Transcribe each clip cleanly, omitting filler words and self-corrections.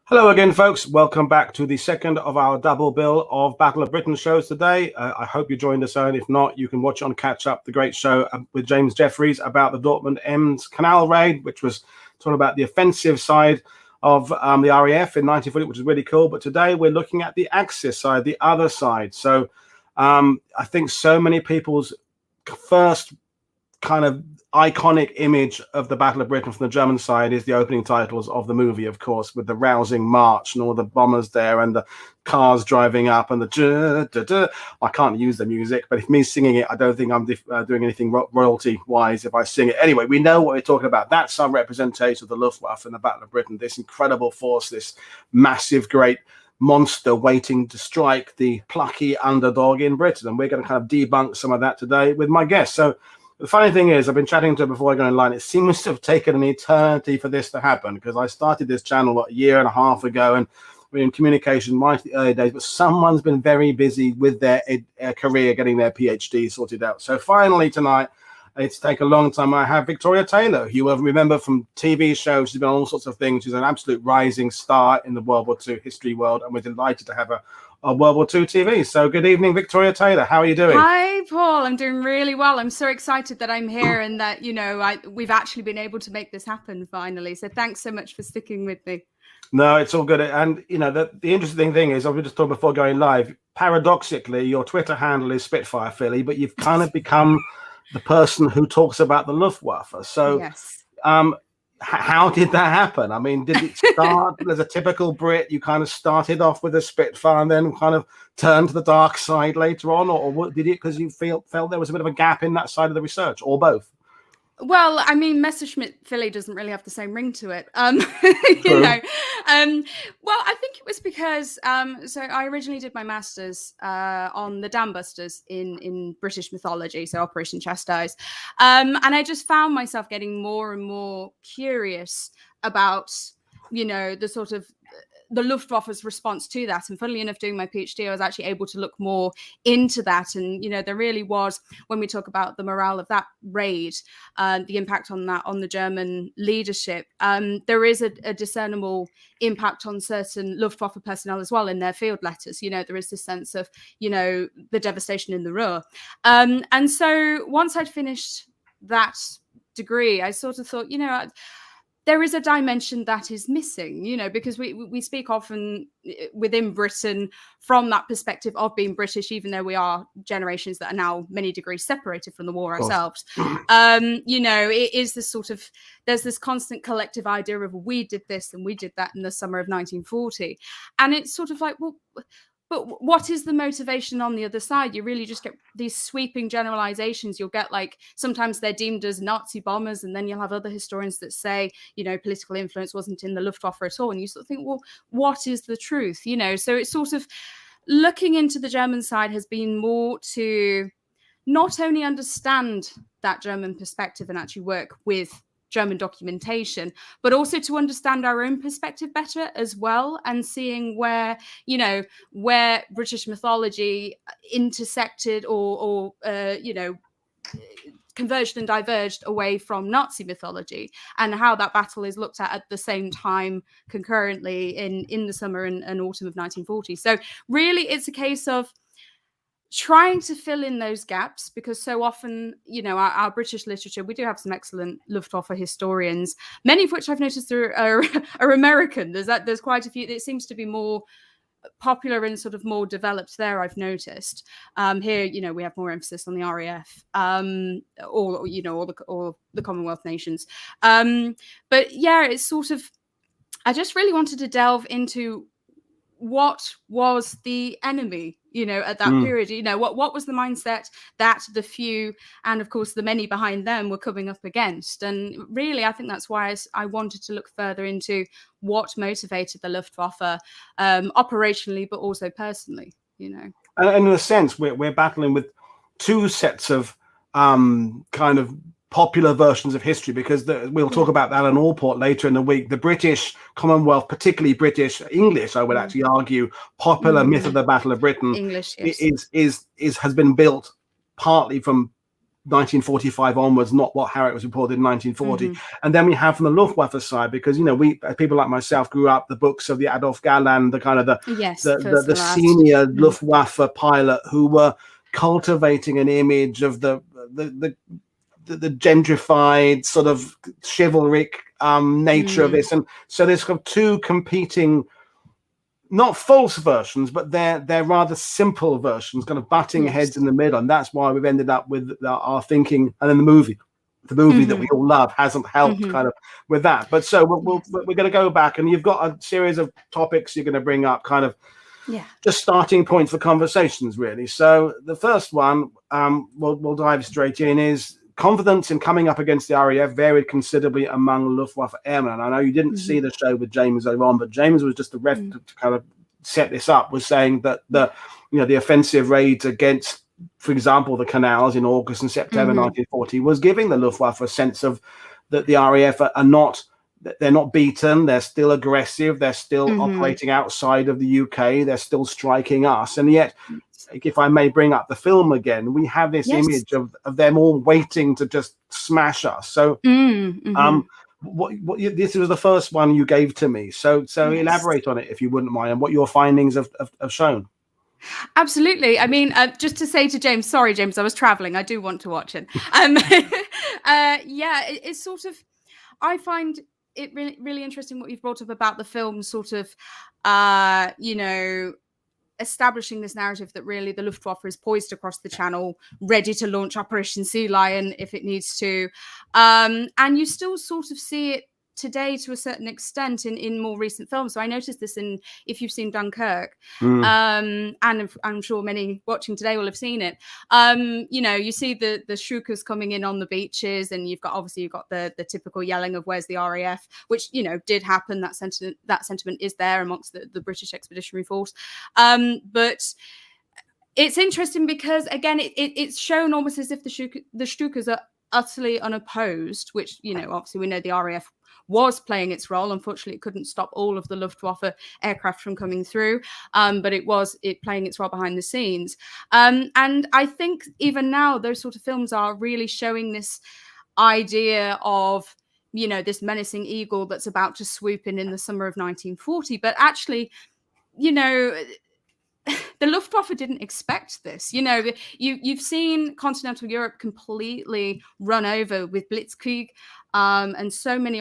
Hello again, folks. Welcome back to the second of our double bill of Battle of Britain shows today. I hope you joined us, and if not, you can watch on Catch Up, the great show with James Jeffries about the Dortmund-Ems canal raid, which was talking about the offensive side of the RAF in 1940, which is really cool. But today we're looking at the Axis side, the other side. So I think so many people's first kind of iconic image of the Battle of Britain from the German side is the opening titles of the movie, of course, with the rousing march and all the bombers there and the cars driving up and the I can't use the music, but if me singing it, I don't think I'm doing anything royalty wise if I sing it. Anyway, we know what we're talking about. That's some representation of the Luftwaffe in the Battle of Britain, this incredible force, this massive, great monster waiting to strike the plucky underdog in Britain. And we're going to kind of debunk some of that today with my guest. So the funny thing is, I've been chatting to her before I go online. It seems to have taken an eternity for this to happen because I started this channel a year and a half ago, and we're in communication right at the early days. But someone's been very busy with their career, getting their PhD sorted out. So finally tonight, it's taken a long time. I have Victoria Taylor, who you will remember from TV shows. She's been on all sorts of things. She's an absolute rising star in the World War II history world, and we're delighted to have her on World War II TV. So good evening, Victoria Taylor. How are you doing? Hi, Paul. I'm doing really well. I'm so excited that I'm here and that, we've actually been able to make this happen finally. So thanks so much for sticking with me. No, it's all good. And, the interesting thing is, we just talked before going live, paradoxically, your Twitter handle is Spitfire Philly, but you've kind of become the person who talks about the Luftwaffe. So yes. How did that happen? I mean, did it start as a typical Brit? You kind of started off with a Spitfire and then kind of turned to the dark side later on, or did it because you felt there was a bit of a gap in that side of the research, or both? Well, I mean, Messerschmitt Philly doesn't really have the same ring to it, Well, I think it was because so I originally did my master's on the Dam Busters in British mythology, so Operation Chastise, and I just found myself getting more and more curious about the sort of the Luftwaffe's response to that. And funnily enough, doing my PhD, I was actually able to look more into that. And, there really was, when we talk about the morale of that raid, the impact on that, on the German leadership, there is a discernible impact on certain Luftwaffe personnel as well in their field letters. There is this sense of, the devastation in the Ruhr. And so once I'd finished that degree, I sort of thought, there is a dimension that is missing, because we speak often within Britain from that perspective of being British, even though we are generations that are now many degrees separated from the war ourselves. It is this sort of, there's this constant collective idea of we did this and we did that in the summer of 1940. And it's sort of like, well, but what is the motivation on the other side? You really just get these sweeping generalizations. You'll get sometimes they're deemed as Nazi bombers, and then you'll have other historians that say, political influence wasn't in the Luftwaffe at all. And you sort of think, well, what is the truth? So it's sort of looking into the German side has been more to not only understand that German perspective and actually work with German documentation, but also to understand our own perspective better as well, and seeing where British mythology intersected or converged and diverged away from Nazi mythology, and how that battle is looked at the same time concurrently in the summer and autumn of 1940. So really it's a case of trying to fill in those gaps, because so often, our British literature, we do have some excellent Luftwaffe historians, many of which I've noticed are American. There's quite a few. It seems to be more popular and sort of more developed there, I've noticed. Here, we have more emphasis on the RAF, or the Commonwealth nations. But yeah, it's sort of, I just really wanted to delve into what was the enemy, at that period, what was the mindset that the few and of course the many behind them were coming up against. And really, I think that's why I wanted to look further into what motivated the Luftwaffe operationally, but also personally, And in a sense, we're battling with two sets of kind of popular versions of history, because we'll talk about that in Allport later in the week. The British Commonwealth, particularly British English, I would actually argue, popular myth of the Battle of Britain, English, yes, has been built partly from 1945 onwards, not how it was reported in 1940. Mm-hmm. And then we have from the Luftwaffe side, because, you know, we people like myself grew up the books of the Adolf Galland, the kind of the senior Luftwaffe pilot who were cultivating an image of the gentrified sort of chivalric nature of this. And so there's kind of two competing, not false versions, but they're rather simple versions, kind of butting heads in the middle. And that's why we've ended up with our thinking. And then the movie that we all love hasn't helped kind of with that. But so we're going to go back, and you've got a series of topics you're going to bring up, kind of just starting points for conversations, really. So the first one, we'll dive straight in, is confidence in coming up against the RAF varied considerably among Luftwaffe airmen. I know you didn't see the show with James earlier on, but James was just the ref to kind of set this up, was saying that the offensive raids against, for example, the canals in August and September 1940 was giving the Luftwaffe a sense of that the RAF they're not beaten, they're still aggressive, they're still operating outside of the UK, they're still striking us. And yet, if I may bring up the film again, we have this image of them all waiting to just smash us. So this was the first one you gave to me. So elaborate on it, if you wouldn't mind, and what your findings have shown. Absolutely. I mean, just to say to James, sorry, James, I was traveling. I do want to watch it. It's sort of, I find it really, really interesting what you've brought up about the film, sort of, establishing this narrative that really the Luftwaffe is poised across the channel, ready to launch Operation Sea Lion if it needs to. And you still sort of see it today to a certain extent in more recent films. So I noticed this if you've seen Dunkirk, and I'm sure many watching today will have seen it. You see the Stukas coming in on the beaches, and you've got the typical yelling of "Where's the RAF?" which did happen. That sentiment is there amongst the British Expeditionary Force, but it's interesting because again it's shown almost as if the Stukas are utterly unopposed, which obviously we know the RAF was playing its role. Unfortunately, it couldn't stop all of the Luftwaffe aircraft from coming through, but it was playing its role behind the scenes. And I think even now, those sort of films are really showing this idea of, this menacing eagle that's about to swoop in the summer of 1940. But actually, the Luftwaffe didn't expect this. You've seen continental Europe completely run over with blitzkrieg, and so many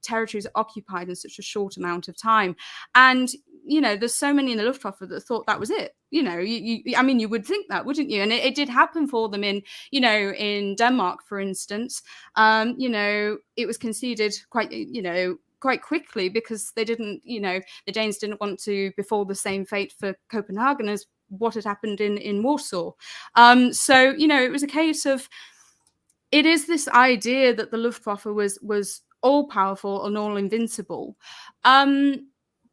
territories occupied in such a short amount of time. And there's so many in the Luftwaffe that thought that was it. You would think that, wouldn't you? And it did happen for them in Denmark, for instance. It was conceded quite quickly because they didn't, the Danes didn't want to befall the same fate for Copenhagen as what had happened in Warsaw. So it was a case of, it is this idea that the Luftwaffe was all powerful and all invincible.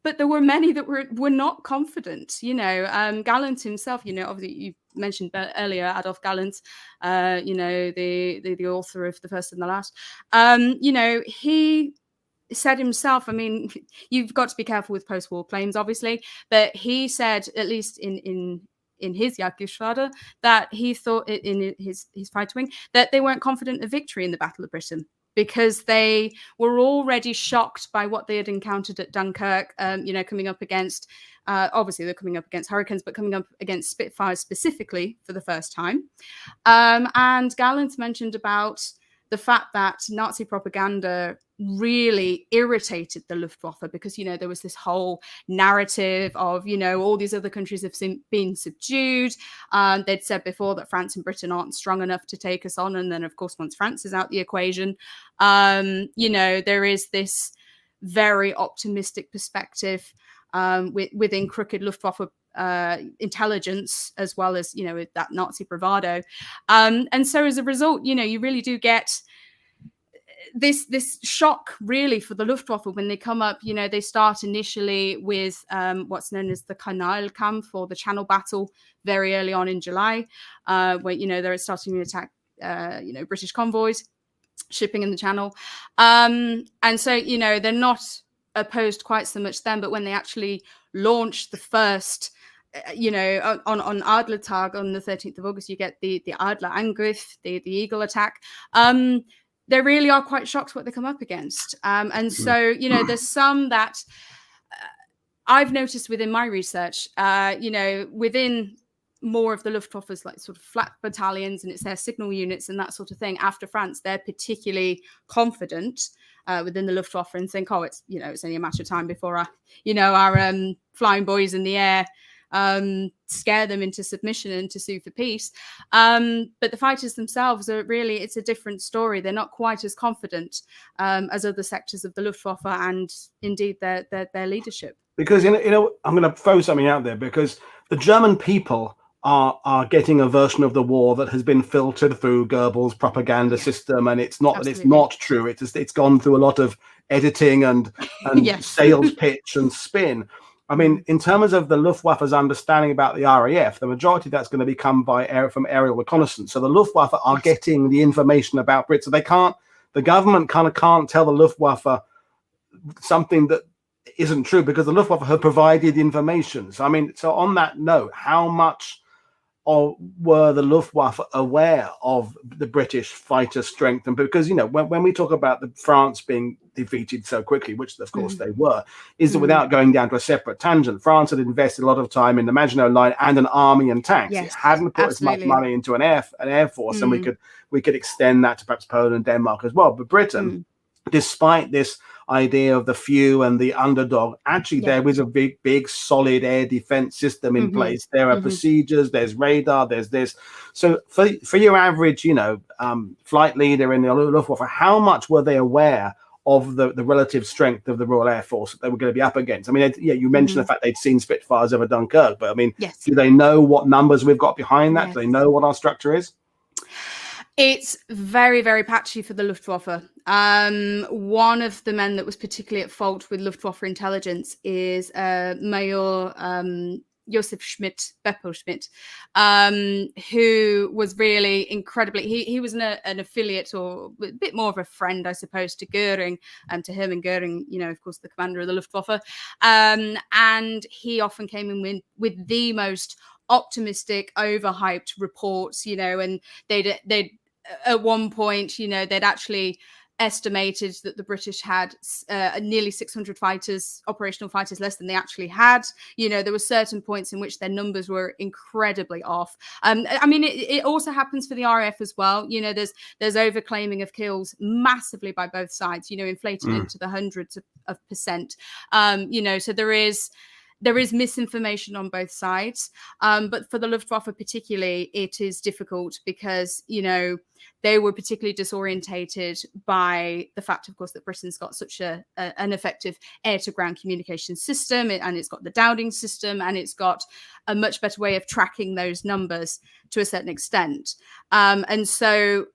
But there were many that were not confident. Galland himself, obviously you mentioned earlier Adolf Galland, the author of The First and the Last. He said himself, I mean, you've got to be careful with post-war claims, obviously, but he said, at least in his Jagdgeschwader, that he thought in his fighter wing that they weren't confident of victory in the Battle of Britain, because they were already shocked by what they had encountered at Dunkirk, coming up against, obviously they're coming up against Hurricanes, but coming up against Spitfires specifically for the first time. And Gallant mentioned about the fact that Nazi propaganda really irritated the Luftwaffe because, there was this whole narrative of, all these other countries have been subdued. They'd said before that France and Britain aren't strong enough to take us on. And then, of course, once France is out the equation, there is this very optimistic perspective within crooked Luftwaffe intelligence, as well as, that Nazi bravado. And so as a result, you really do get this shock really for the Luftwaffe when they come up. They start initially with what's known as the Kanalkampf, or the Channel Battle, very early on in July, where they're starting to attack British convoys shipping in the Channel, and so they're not opposed quite so much then. But when they actually launch the first on Adlertag on the 13th of August, you get the Adler Angriff, the eagle attack. They really are quite shocked what they come up against. And so, there's some that I've noticed within my research, within more of the Luftwaffe's like sort of flat battalions, and it's their signal units and that sort of thing. After France, they're particularly confident within the Luftwaffe and think, oh, it's only a matter of time before our flying boys in the air scare them into submission and to sue for peace. But the fighters themselves it's a different story. They're not quite as confident as other sectors of the Luftwaffe and indeed their leadership. Because I'm going to throw something out there, because the German people are getting a version of the war that has been filtered through Goebbels' propaganda system, and it's not that it's not true. It's gone through a lot of editing and sales pitch and spin. I mean, in terms of the Luftwaffe's understanding about the RAF, the majority of that's going to come from aerial reconnaissance. So the Luftwaffe are getting the information about Brits. So the government kind of can't tell the Luftwaffe something that isn't true, because the Luftwaffe have provided information. So, I mean, on that note, how much were the Luftwaffe aware of the British fighter strength? And because, when we talk about France being defeated so quickly, which of course they were, is that without going down to a separate tangent, France had invested a lot of time in the Maginot Line and an army and tanks. It hadn't put as much money into an air force, and we could extend that to perhaps Poland and Denmark as well. But Britain, despite this idea of the few and the underdog, actually there was a big solid air defense system in place. There are procedures, there's radar, there's this. So for your average flight leader in the Luftwaffe, how much were they aware of the relative strength of the Royal Air Force that they were going to be up against? I mean, you mentioned the fact they'd seen Spitfires over Dunkirk, but I mean, do they know what numbers we've got behind that? Do they know what our structure is? It's very, very patchy for the Luftwaffe. One of the men that was particularly at fault with Luftwaffe intelligence is Major Josef Schmidt, Beppo Schmidt, who was really incredibly, he was an affiliate, or a bit more of a friend, I suppose, to Goering, to Hermann Goering, of course, the commander of the Luftwaffe. And he often came in with the most optimistic, overhyped reports, and they'd at one point, they'd actually estimated that the British had nearly 600 operational fighters less than they actually had. There were certain points in which their numbers were incredibly off. I mean, it also happens for the RAF as well. There's overclaiming of kills massively by both sides, inflating into the hundreds of percent. So there is misinformation on both sides. But for the Luftwaffe particularly, it is difficult because, they were particularly disorientated by the fact, of course, that Britain's got such an effective air-to-ground communication system, and it's got the Dowding system, and it's got a much better way of tracking those numbers to a certain extent. And so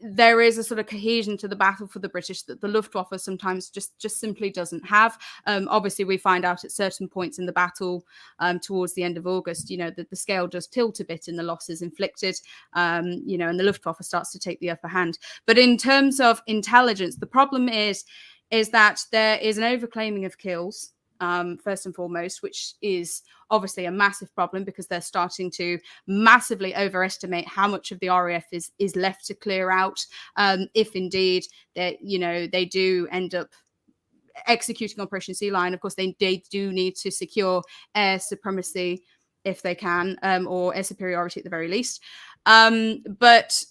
there is a sort of cohesion to the battle for the British that the Luftwaffe sometimes just simply doesn't have. Obviously, we find out at certain points in the battle towards the end of August, that the scale does tilt a bit in the losses inflicted, and the Luftwaffe starts to take the upper hand. But in terms of intelligence, the problem is that there is an overclaiming of kills, first and foremost, which is obviously a massive problem because they're starting to massively overestimate how much of the RAF is left to clear out, if indeed they do end up executing Operation Sea Lion. Of course, they do need to secure air supremacy if they can, or air superiority at the very least. But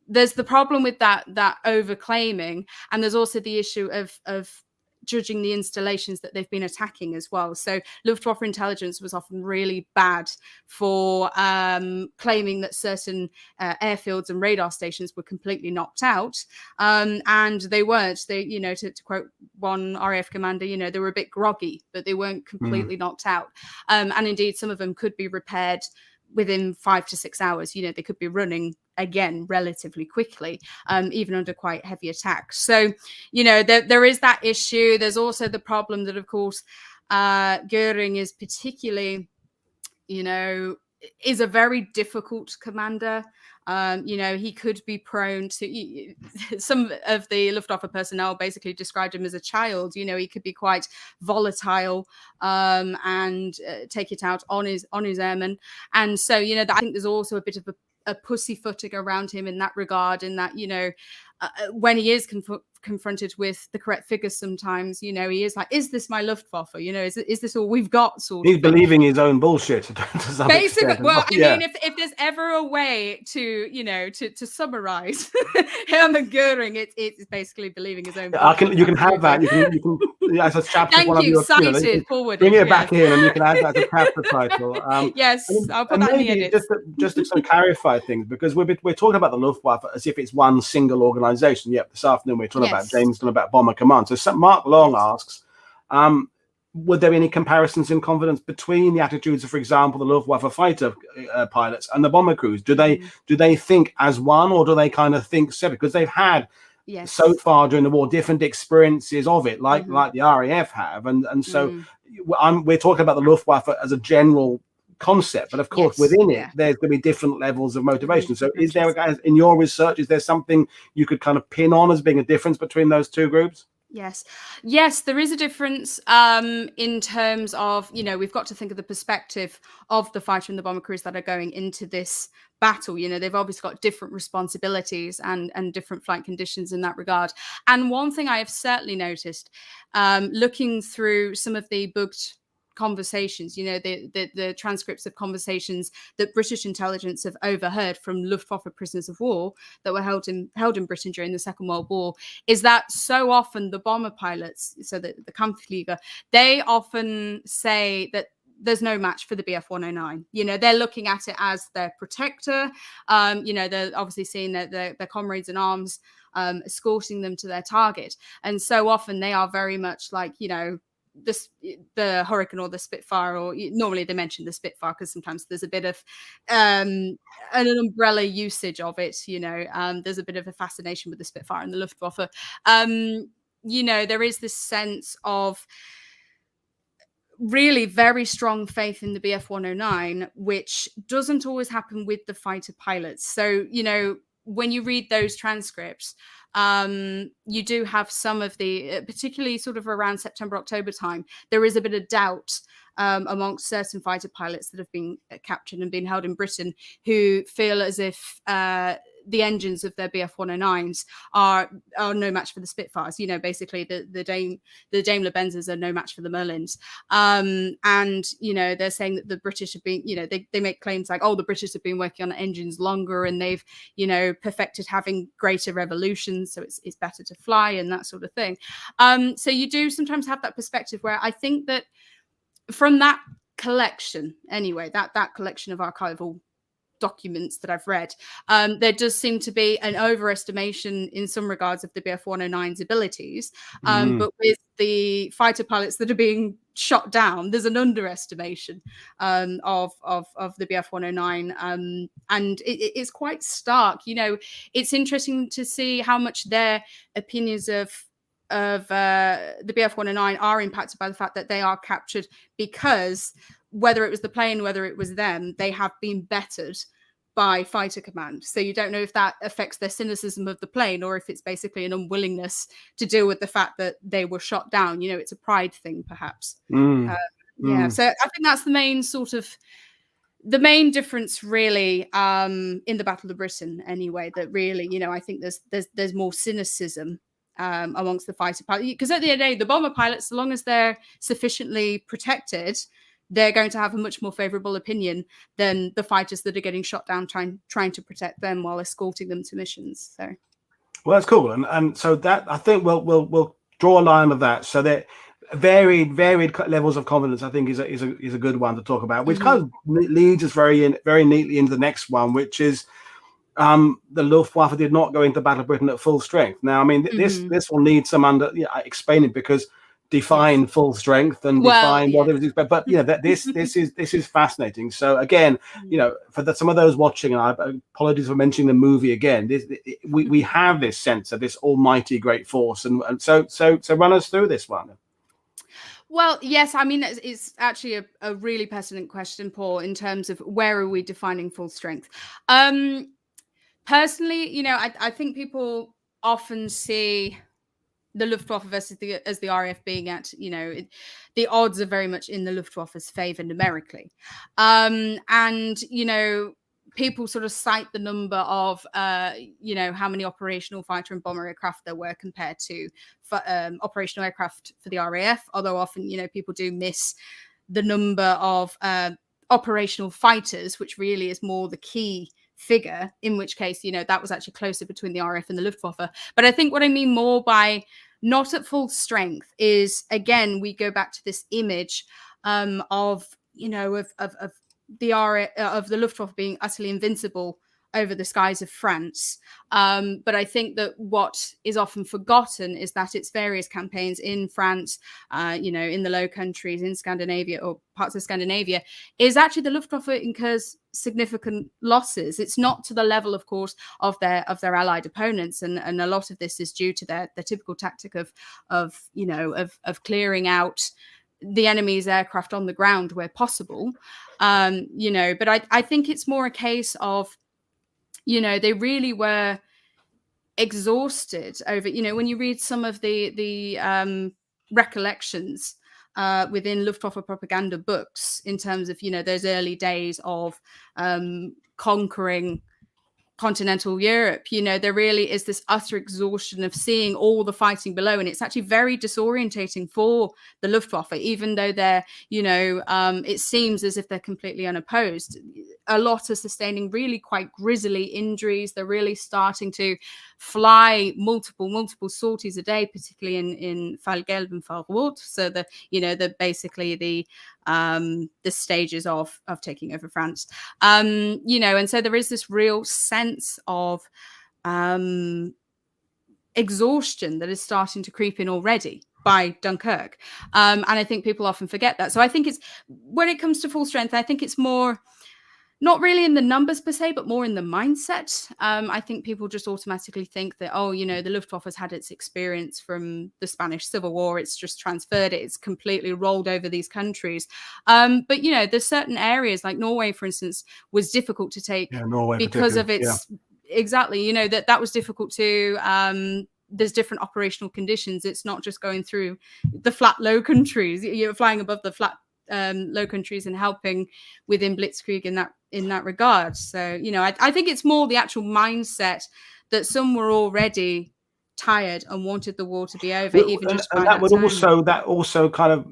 there's the problem with that overclaiming, and there's also the issue of judging the installations that they've been attacking as well. So Luftwaffe intelligence was often really bad for claiming that certain airfields and radar stations were completely knocked out, and they weren't. They, to quote one RAF commander, they were a bit groggy, but they weren't completely knocked out. And indeed, some of them could be repaired within 5 to 6 hours. They could be running again relatively quickly, even under quite heavy attacks. So, there is that issue. There's also the problem that, of course, Goering is particularly, is a very difficult commander. He could be prone to, some of the Luftwaffe personnel basically described him as a child. He could be quite volatile and take it out on his airmen. And so, I think there's also a bit of a pussyfooting around him in that regard, in that, when he is confronted with the correct figures, sometimes, he is like, is this my Luftwaffe? Is this all we've got? He's believing his own bullshit to some basically extent. Well, I mean, if there's ever a way to to summarize Hermann Goering, it's basically believing his own bullshit. You can have that. You can as a chapter. Thank one you. Of your, Cited, forward. Bring it back in, and you can add that as a chapter title. Yes, I'll put that in the edit. Just to sort of clarify things, because we're talking about the Luftwaffe as if it's one single organisation. Yep, this afternoon we're talking about James talking about Bomber Command. So Mark Long asks, would there be any comparisons in confidence between the attitudes of, for example, the Luftwaffe fighter pilots and the bomber crews? Do they think as one, or do they kind of think separate? Because they've had so far during the war different experiences of it, like the RAF have, and so we're talking about the Luftwaffe as a general concept, but of course within it there's going to be different levels of motivation. So is there, in your research, is there something you could kind of pin on as being a difference between those two groups? Yes, there is a difference in terms of, we've got to think of the perspective of the fighter and the bomber crews that are going into this battle. They've obviously got different responsibilities and different flight conditions in that regard. And one thing I have certainly noticed, looking through some of the booked conversations, the transcripts of conversations that British intelligence have overheard from Luftwaffe prisoners of war that were held in Britain during the Second World War, is that so often the bomber pilots, so the Kampfflieger, they often say that there's no match for the Bf 109. They're looking at it as their protector. They're obviously seeing their comrades in arms escorting them to their target, and so often they are very much like, the Hurricane or the Spitfire, or normally they mention the Spitfire because sometimes there's a bit of an umbrella usage of it. There's a bit of a fascination with the Spitfire and the Luftwaffe. There is this sense of really very strong faith in the Bf 109, which doesn't always happen with the fighter pilots. So, when you read those transcripts, you do have some of the, particularly sort of around September, October time, there is a bit of doubt amongst certain fighter pilots that have been captured and been held in Britain, who feel as if the engines of their Bf 109s are no match for the Spitfires. Basically the Daimler Benzes are no match for the Merlins. And they're saying that the British have been, they make claims like, oh, the British have been working on engines longer and they've, perfected having greater revolutions, so it's better to fly and that sort of thing. So you do sometimes have that perspective where I think that from that collection, anyway, that collection of archival documents that I've read, there does seem to be an overestimation in some regards of the Bf 109's abilities, but with the fighter pilots that are being shot down, there's an underestimation of the Bf 109, and it's quite stark. It's interesting to see how much their opinions of the Bf 109 are impacted by the fact that they are captured, because whether it was the plane, whether it was them, they have been bettered by fighter command. So you don't know if that affects their cynicism of the plane, or if it's basically an unwillingness to deal with the fact that they were shot down. It's a pride thing, perhaps. So I think that's the main difference, really, in the Battle of Britain, anyway. That really, I think there's more cynicism amongst the fighter pilots, because at the end of the day, the bomber pilots, so long as they're sufficiently protected, they're going to have a much more favorable opinion than the fighters that are getting shot down trying to protect them while escorting them to missions. So, well, that's cool, and so that, I think we'll draw a line of that. So that varied levels of confidence, I think, is a good one to talk about, which kind of leads us very neatly into the next one, which is the Luftwaffe did not go into Battle of Britain at full strength. Now, I mean, this will need some explaining, because define full strength and define what it is, but this is fascinating. So again, for some of those watching, and I apologies for mentioning the movie again, we have this sense of this almighty great force, and so run us through this one. Well, yes, I mean, it's actually a really pertinent question, Paul, in terms of where are we defining full strength. Personally, you know, I think people often see the Luftwaffe versus the RAF being at, you know, the odds are very much in the Luftwaffe's favor numerically. And, you know, people sort of cite the number of, you know, how many operational fighter and bomber aircraft there were compared to operational aircraft for the RAF, although often, you know, people do miss the number of operational fighters, which really is more the key figure, in which case, you know, that was actually closer between the RAF and the Luftwaffe. But I think what I mean more by not at full strength is, again, we go back to this image of, you know, of the of the Luftwaffe being utterly invincible over the skies of France. But I think that what is often forgotten is that its various campaigns in France, you know, in the Low Countries, in Scandinavia or parts of Scandinavia, is actually the Luftwaffe incurs significant losses. It's not to the level, of course, of their allied opponents, and a lot of this is due to their typical tactic of you know, of clearing out the enemy's aircraft on the ground where possible. You know, but I think it's more a case of, you know, they really were exhausted over, you know, when you read some of the recollections within Luftwaffe propaganda books in terms of, you know, those early days of conquering continental Europe, you know, there really is this utter exhaustion of seeing all the fighting below, and it's actually very disorientating for the Luftwaffe, even though they're, you know, it seems as if they're completely unopposed. A lot are sustaining really quite grisly injuries. They're really starting to fly multiple sorties a day, particularly in Falgelb and Falrot. So the, you know, the basically the stages of taking over France, you know, and so there is this real sense of exhaustion that is starting to creep in already by Dunkirk, and I think people often forget that. So I think it's, when it comes to full strength, I think it's more not really in the numbers per se, but more in the mindset. I think people just automatically think that, oh, you know, the Luftwaffe has had its experience from the Spanish Civil War. It's just transferred it. It's completely rolled over these countries. But, you know, there's certain areas like Norway, for instance, was difficult to take because of its, exactly, you know, that was difficult to, there's different operational conditions. It's not just going through the flat Low Countries. You're flying above the flat Low Countries and helping within Blitzkrieg in that regard. So, you know, I think it's more the actual mindset that some were already tired and wanted the war to be over, even just by that time. That also kind of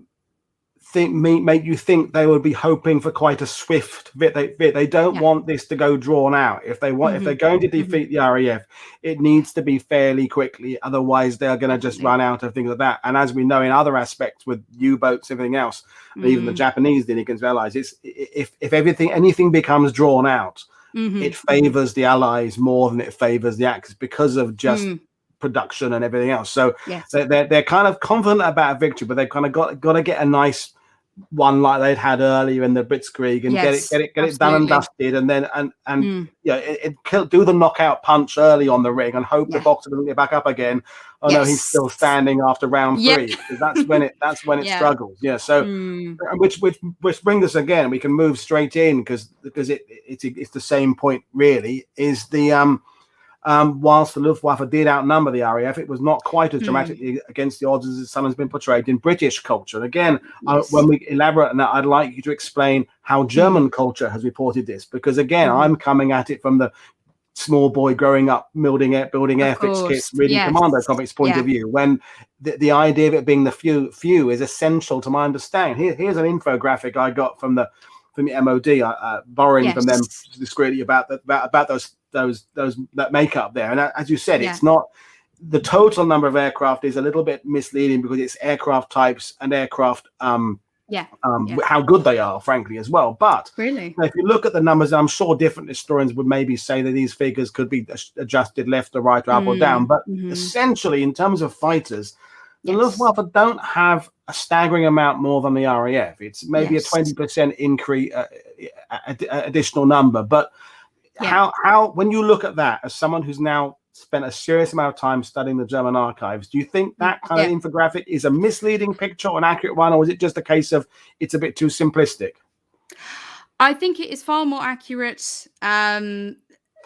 make you think they would be hoping for quite a swift they don't want this to go drawn out. If they want, if they're going to defeat the RAF, it needs to be fairly quickly, otherwise they're going to just run out of things like that. And as we know in other aspects with U-boats, everything else, even the Japanese did against allies, it's if anything becomes drawn out, it favors the allies more than it favors the Axis because of just production and everything else. So they're kind of confident about a victory, but they've kind of got to get a nice one like they'd had earlier in the Blitzkrieg and get it done and dusted, and then do the knockout punch early on the ring and hope the Boxer doesn't get back up again. Oh no, he's still standing after round 3. That's when it struggles. So which brings us again, we can move straight in because it's the same point really, is the whilst the Luftwaffe did outnumber the RAF, it was not quite as dramatically against the odds as some has been portrayed in British culture. And again, when we elaborate on that, I'd like you to explain how German culture has reported this, because again, I'm coming at it from the small boy growing up building airfix kits, reading commando comics point of view, when the idea of it being the few is essential to my understanding. Here's an infographic I got from the MOD, borrowing from them discreetly about that makeup there. And as you said, it's not the total number of aircraft is a little bit misleading because it's aircraft types and aircraft how good they are, frankly, as well. But really, if you look at the numbers, I'm sure different historians would maybe say that these figures could be adjusted left or right or up or down. But essentially, in terms of fighters, the Luftwaffe don't have a staggering amount more than the RAF. It's maybe a 20% increase, additional number. But how, when you look at that as someone who's now spent a serious amount of time studying the German archives, do you think that kind of infographic is a misleading picture or an accurate one, or is it just a case of it's a bit too simplistic? I think it is far more accurate.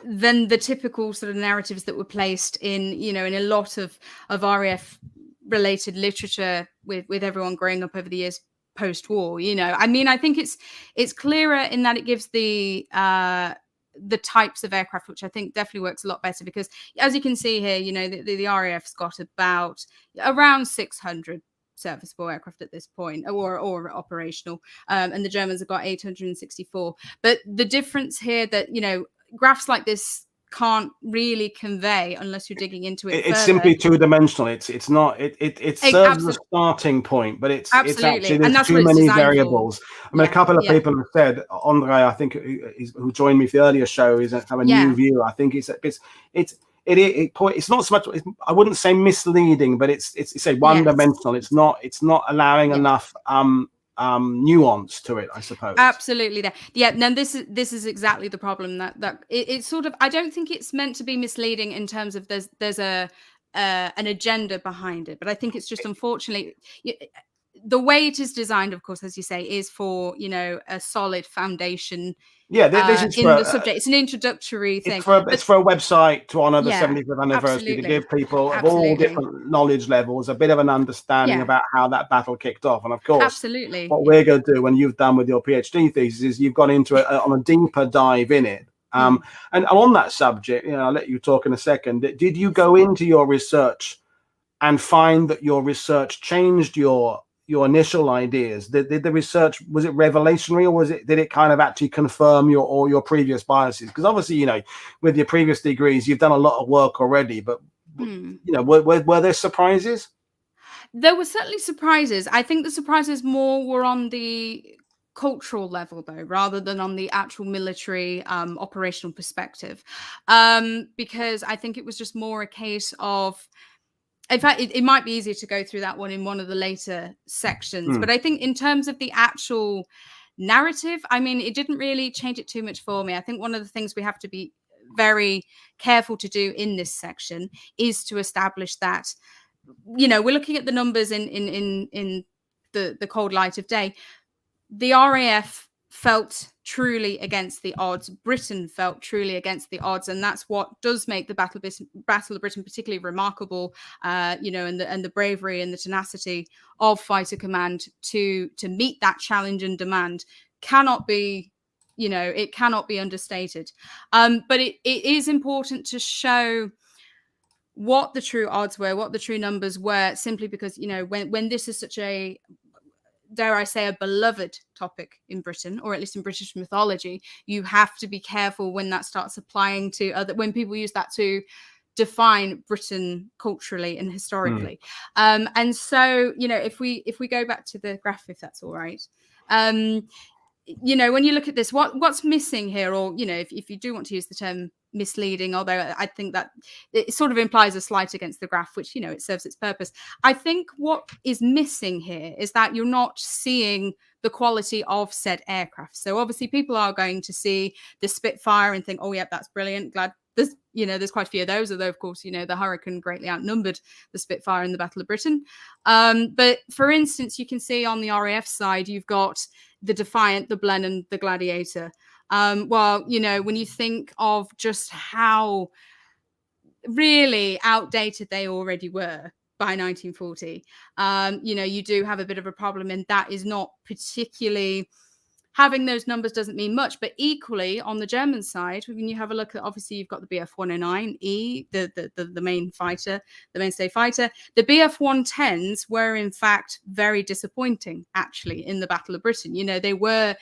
than the typical sort of narratives that were placed in, in a lot of RAF related literature with everyone growing up over the years post-war. I mean, I think it's clearer in that it gives the types of aircraft, which I think definitely works a lot better, because as you can see here, the RAF's got about around 600 serviceable aircraft at this point, or operational, and the Germans have got 864. But the difference here that graphs like this can't really convey unless you're digging into it further. It's simply two-dimensional. It's not. It serves as a starting point, but it's actually there's too many variables. I mean, a couple of people have said, Andre, I think, who joined me for the earlier show, is have a new view. I think it's not so much. I wouldn't say misleading, but it's a one-dimensional. It's not allowing enough nuance to it, I suppose. Absolutely. No, this is exactly the problem, that it's sort of, I don't think it's meant to be misleading in terms of there's an agenda behind it, but I think it's just, unfortunately, the way it is designed, of course, as you say, is for a solid foundation. This is the subject. It's an introductory thing. It's for a website to honour the 75th anniversary, to give people of all different knowledge levels a bit of an understanding about how that battle kicked off. And of course, what we're going to do, when you've done with your PhD thesis, is you've gone into on a deeper dive in it. And on that subject, I'll let you talk in a second. Did you go into your research and find that your research changed your initial ideas? Did the research, was it revelationary, or did it kind of actually confirm your previous biases? Because obviously, with your previous degrees, you've done a lot of work already, but were there surprises? There were certainly surprises. I think the surprises more were on the cultural level, though, rather than on the actual military operational perspective, because I think it was just more a case of, in fact, it might be easier to go through that one in one of the later sections. But I think in terms of the actual narrative, I mean, it didn't really change it too much for me. I think one of the things we have to be very careful to do in this section is to establish that, we're looking at the numbers in the cold light of day. The RAF felt truly against the odds. Britain felt truly against the odds, and that's what does make the Battle of Britain particularly remarkable. And the bravery and the tenacity of Fighter Command to meet that challenge and demand cannot be, it cannot be understated. But it is important to show what the true odds were, what the true numbers were, simply because when this is such a, dare I say, a beloved topic in Britain, or at least in British mythology, you have to be careful when that starts applying to when people use that to define Britain culturally and historically. And so, if we go back to the graph, if that's all right, when you look at this, what's missing here, or if you do want to use the term misleading, although I think that it sort of implies a slight against the graph, which it serves its purpose. I think what is missing here is that you're not seeing the quality of said aircraft. So obviously people are going to see the Spitfire and think, oh yeah, that's brilliant, glad there's quite a few of those, although of course the Hurricane greatly outnumbered the Spitfire in the Battle of Britain. But for instance, you can see on the RAF side you've got the Defiant, the Blenheim, the Gladiator. When you think of just how really outdated they already were by 1940, you do have a bit of a problem, and that is not particularly, having those numbers doesn't mean much. But equally on the German side, when you have a look at, obviously you've got the Bf-109E, the main fighter, the mainstay fighter. The Bf-110s were in fact very disappointing actually in the Battle of Britain. They were,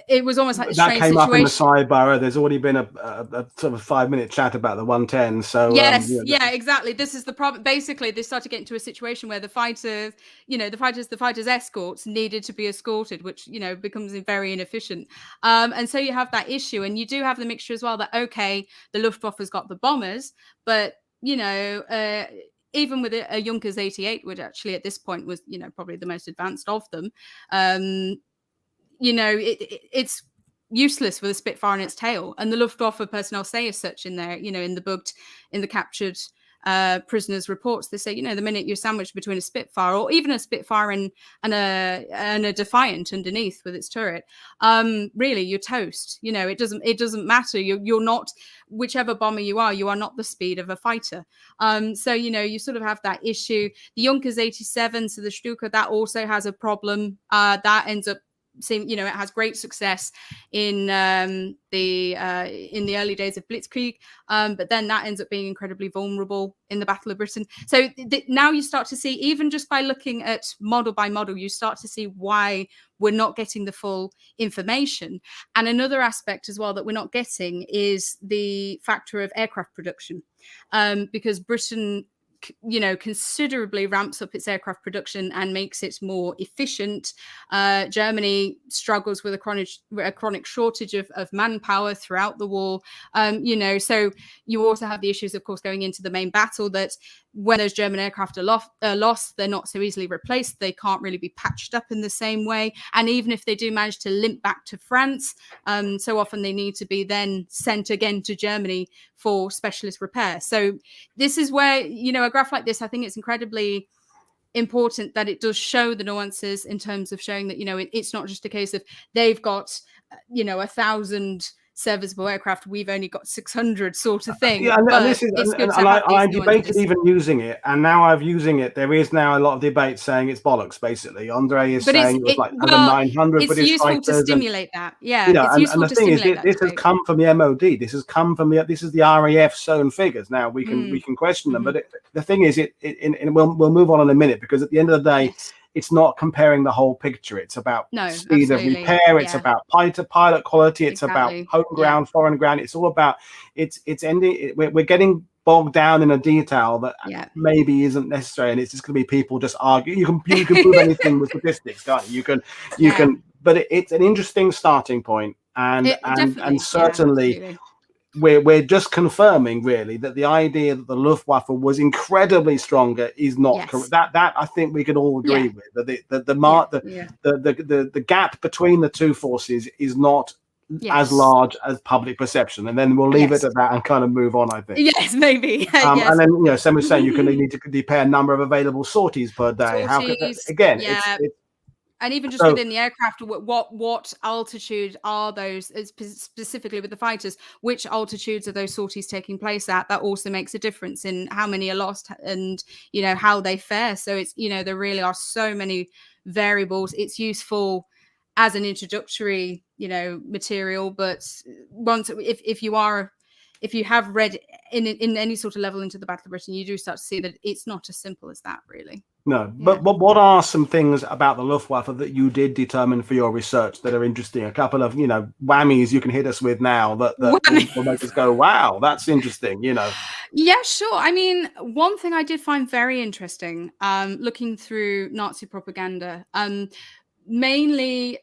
it was almost like a strange situation. That came up in the sidebar. There's already been a sort of 5-minute chat about the 110. So yes, exactly. This is the problem. Basically, they started to get into a situation where the fighters, the fighters' escorts needed to be escorted, which becomes very inefficient. And so you have that issue, and you do have the mixture as well. That the Luftwaffe's got the bombers, but even with a Junkers 88, which actually at this point was probably the most advanced of them. It's useless with a Spitfire in its tail, and the Luftwaffe personnel say as such in there, in the captured prisoners' reports. They say, the minute you're sandwiched between a Spitfire or even a Spitfire and a Defiant underneath with its turret, really you're toast. It doesn't matter. You're not, whichever bomber you are not the speed of a fighter. So you sort of have that issue. The Junkers 87, so the Stuka, that also has a problem. That ends up seeing, it has great success in the early days of Blitzkrieg, but then that ends up being incredibly vulnerable in the Battle of Britain. So now you start to see, even just by looking at model by model, you start to see why we're not getting the full information. And another aspect as well that we're not getting is the factor of aircraft production, because Britain considerably ramps up its aircraft production and makes it more efficient. Germany struggles with a chronic shortage of manpower throughout the war. So you also have the issues, of course, going into the main battle, that when those German aircraft are lost, they're not so easily replaced. They can't really be patched up in the same way. And even if they do manage to limp back to France, so often they need to be then sent again to Germany for specialist repair. So this is where, a graph like this, I think it's incredibly important that it does show the nuances in terms of showing that, it's not just a case of they've got, 1,000 serviceable aircraft, we've only got 600 sort of thing. Yeah, and this is, and I debated even using it, and now I'm using it. There is now a lot of debate saying it's bollocks. Basically, Andre is saying it was like over 900. It's useful to stimulate that. Yeah, it's useful to stimulate that. This has come from the MOD. This has come from this is the RAF's own figures. Now we can question them, but the thing is, we'll move on in a minute, because at the end of the day. Yes. It's not comparing the whole picture. It's about speed of repair. It's about pilot quality. It's about home ground, foreign ground. It's all about it's ending. We're getting bogged down in a detail that maybe isn't necessary, and it's just going to be people just argue. You can prove anything with statistics, can't you? You can. But it's an interesting starting point, and certainly. We're just confirming really that the idea that the Luftwaffe was incredibly stronger is not correct. That I think we can all agree with. That the gap between the two forces is not as large as public perception. And then we'll leave it at that and kind of move on, I think. Yes, maybe. And then some are saying you need to compare number of available sorties per day. It's and even just within the aircraft, what altitude are those, specifically with the fighters, which altitudes are those sorties taking place at? That also makes a difference in how many are lost and, how they fare. So it's, there really are so many variables. It's useful as an introductory, material. But once, if you have read in any sort of level into the Battle of Britain, you do start to see that it's not as simple as that, really. No, but what are some things about the Luftwaffe that you did determine for your research that are interesting? A couple of, whammies you can hit us with now that will make us go, wow, that's interesting, Yeah, sure. I mean, one thing I did find very interesting, looking through Nazi propaganda, mainly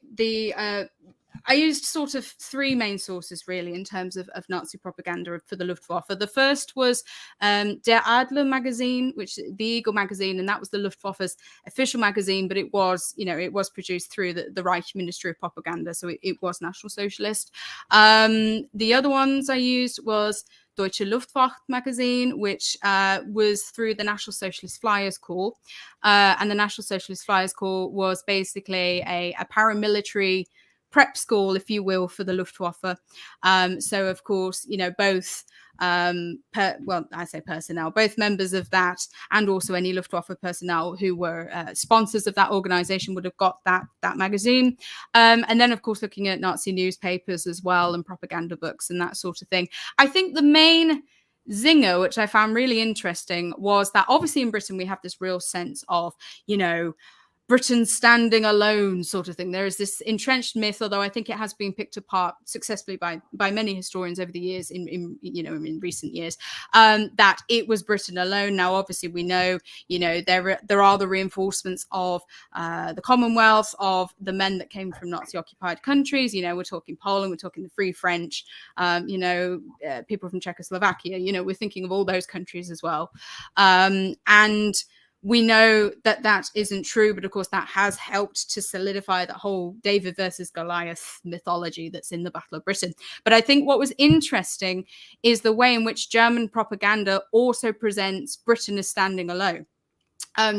I used sort of three main sources, really, in terms of Nazi propaganda for the Luftwaffe. The first was Der Adler magazine, which the Eagle magazine, and that was the Luftwaffe's official magazine, but it was, it was produced through the Reich Ministry of Propaganda, so it was National Socialist. The other ones I used was Deutsche Luftwaffe magazine, which was through the National Socialist Flyers Corps. And the National Socialist Flyers Corps was basically a paramilitary prep school, if you will, for the Luftwaffe. So, of course, both, I say personnel, both members of that and also any Luftwaffe personnel who were sponsors of that organization would have got that magazine. And then, of course, looking at Nazi newspapers as well and propaganda books and that sort of thing. I think the main zinger, which I found really interesting, was that obviously in Britain we have this real sense of, Britain standing alone sort of thing. There is this entrenched myth, although I think it has been picked apart successfully by many historians over the years, in recent years, that it was Britain alone. Now, obviously, we know, there are the reinforcements of the Commonwealth, of the men that came from Nazi-occupied countries. We're talking Poland, we're talking the Free French, people from Czechoslovakia. We're thinking of all those countries as well. And We know that that isn't true, but of course that has helped to solidify that whole David versus Goliath mythology that's in the Battle of Britain. But I think what was interesting is the way in which German propaganda also presents Britain as standing alone.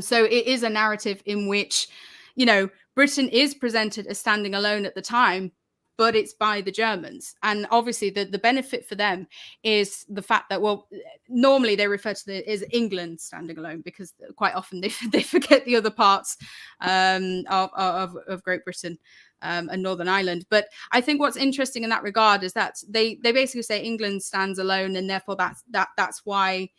So it is a narrative in which, Britain is presented as standing alone at the time, but it's by the Germans. And obviously the benefit for them is the fact that, well, normally they refer to it as England standing alone, because quite often they forget the other parts of Great Britain and Northern Ireland. But I think what's interesting in that regard is that they basically say England stands alone, and therefore that's why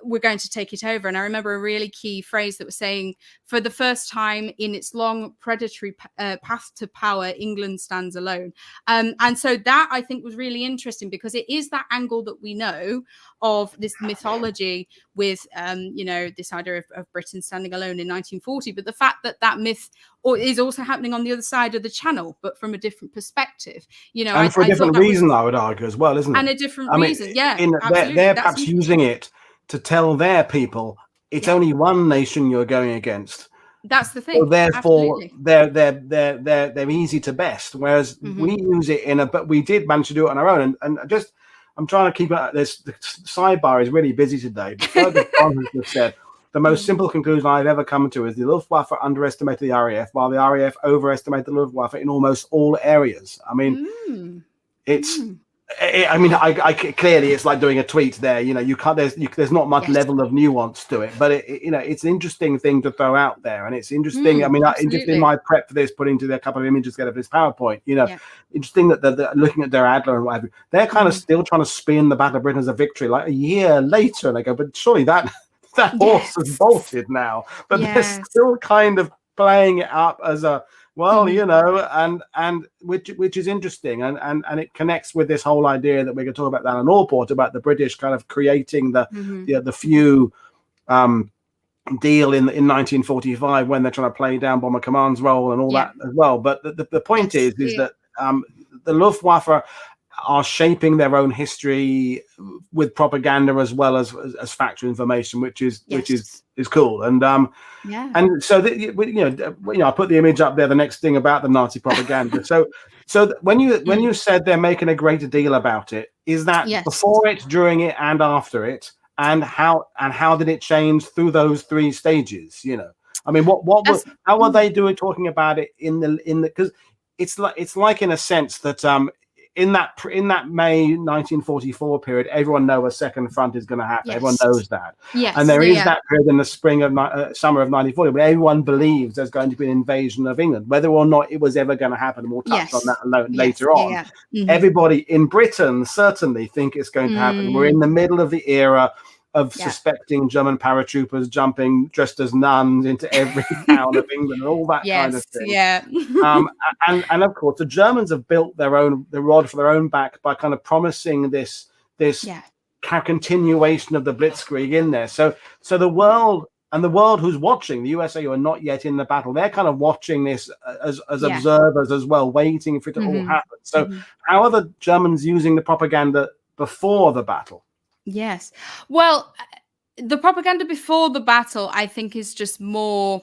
we're going to take it over. And I remember a really key phrase that was saying, for the first time in its long predatory path to power, England stands alone. And so that, I think, was really interesting, because it is that angle that we know of this mythology with, this idea of Britain standing alone in 1940. But the fact that that myth is also happening on the other side of the channel, but from a different perspective. And for a different reason, I would argue, as well, isn't it? And a different reason, absolutely. They're perhaps using it to tell their people it's only one nation you're going against. That's the thing. So therefore, they're easy to best. Whereas we use it but we did manage to do it on our own. And I'm trying to keep this. The sidebar is really busy today. But just said, the most simple conclusion I've ever come to is the Luftwaffe underestimated the RAF, while the RAF overestimated the Luftwaffe in almost all areas. I mean, I clearly it's like doing a tweet there. You can't. There's not much level of nuance to it, but it's an interesting thing to throw out there, and it's interesting. Just in my prep for this, putting together a couple of images together for this PowerPoint. Interesting that they're looking at their Adler and whatever. They're kind of still trying to spin the Battle of Britain as a victory, like a year later, and they go, but surely that horse has bolted now. But they're still kind of playing it up as a and which is interesting, and it connects with this whole idea that we're going to talk about that in Allport, about the British kind of creating the few deal in 1945 when they're trying to play down Bomber Command's role and all that as well. But the point is that the Luftwaffe are shaping their own history with propaganda as well as factual information, which is cool. And and so I put the image up there. The next thing about the Nazi propaganda. so when you said they're making a greater deal about it, is that before it, during it, and after it, and how did it change through those three stages? I mean, how are they talking about it in the because it's like in a sense that in that May 1944 period, everyone knows a second front is going to happen. Everyone knows that. And there is that period in the summer of 1940 where everyone believes there's going to be an invasion of England, whether or not it was ever going to happen. And we'll touch on that later on. Everybody in Britain certainly think it's going to happen. We're in the middle of the era of suspecting German paratroopers jumping dressed as nuns into every town of England and all that kind of thing. And of course, the Germans have built the rod for their own back by kind of promising this continuation of the Blitzkrieg in there. So the world who's watching, the USA who are not yet in the battle, they're kind of watching this as observers as well, waiting for it to all happen. So how are the Germans using the propaganda before the battle? Yes. Well, the propaganda before the battle, I think, is just more,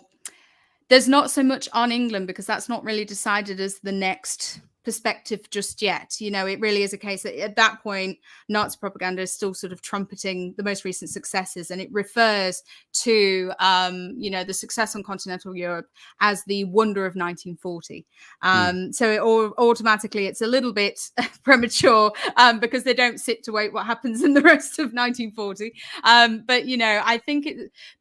there's not so much on England, because that's not really decided as the next perspective just yet. It really is a case that at that point, Nazi propaganda is still sort of trumpeting the most recent successes, and it refers to, the success on continental Europe as the wonder of 1940. So automatically it's a little bit premature because they don't sit to wait what happens in the rest of 1940. But I think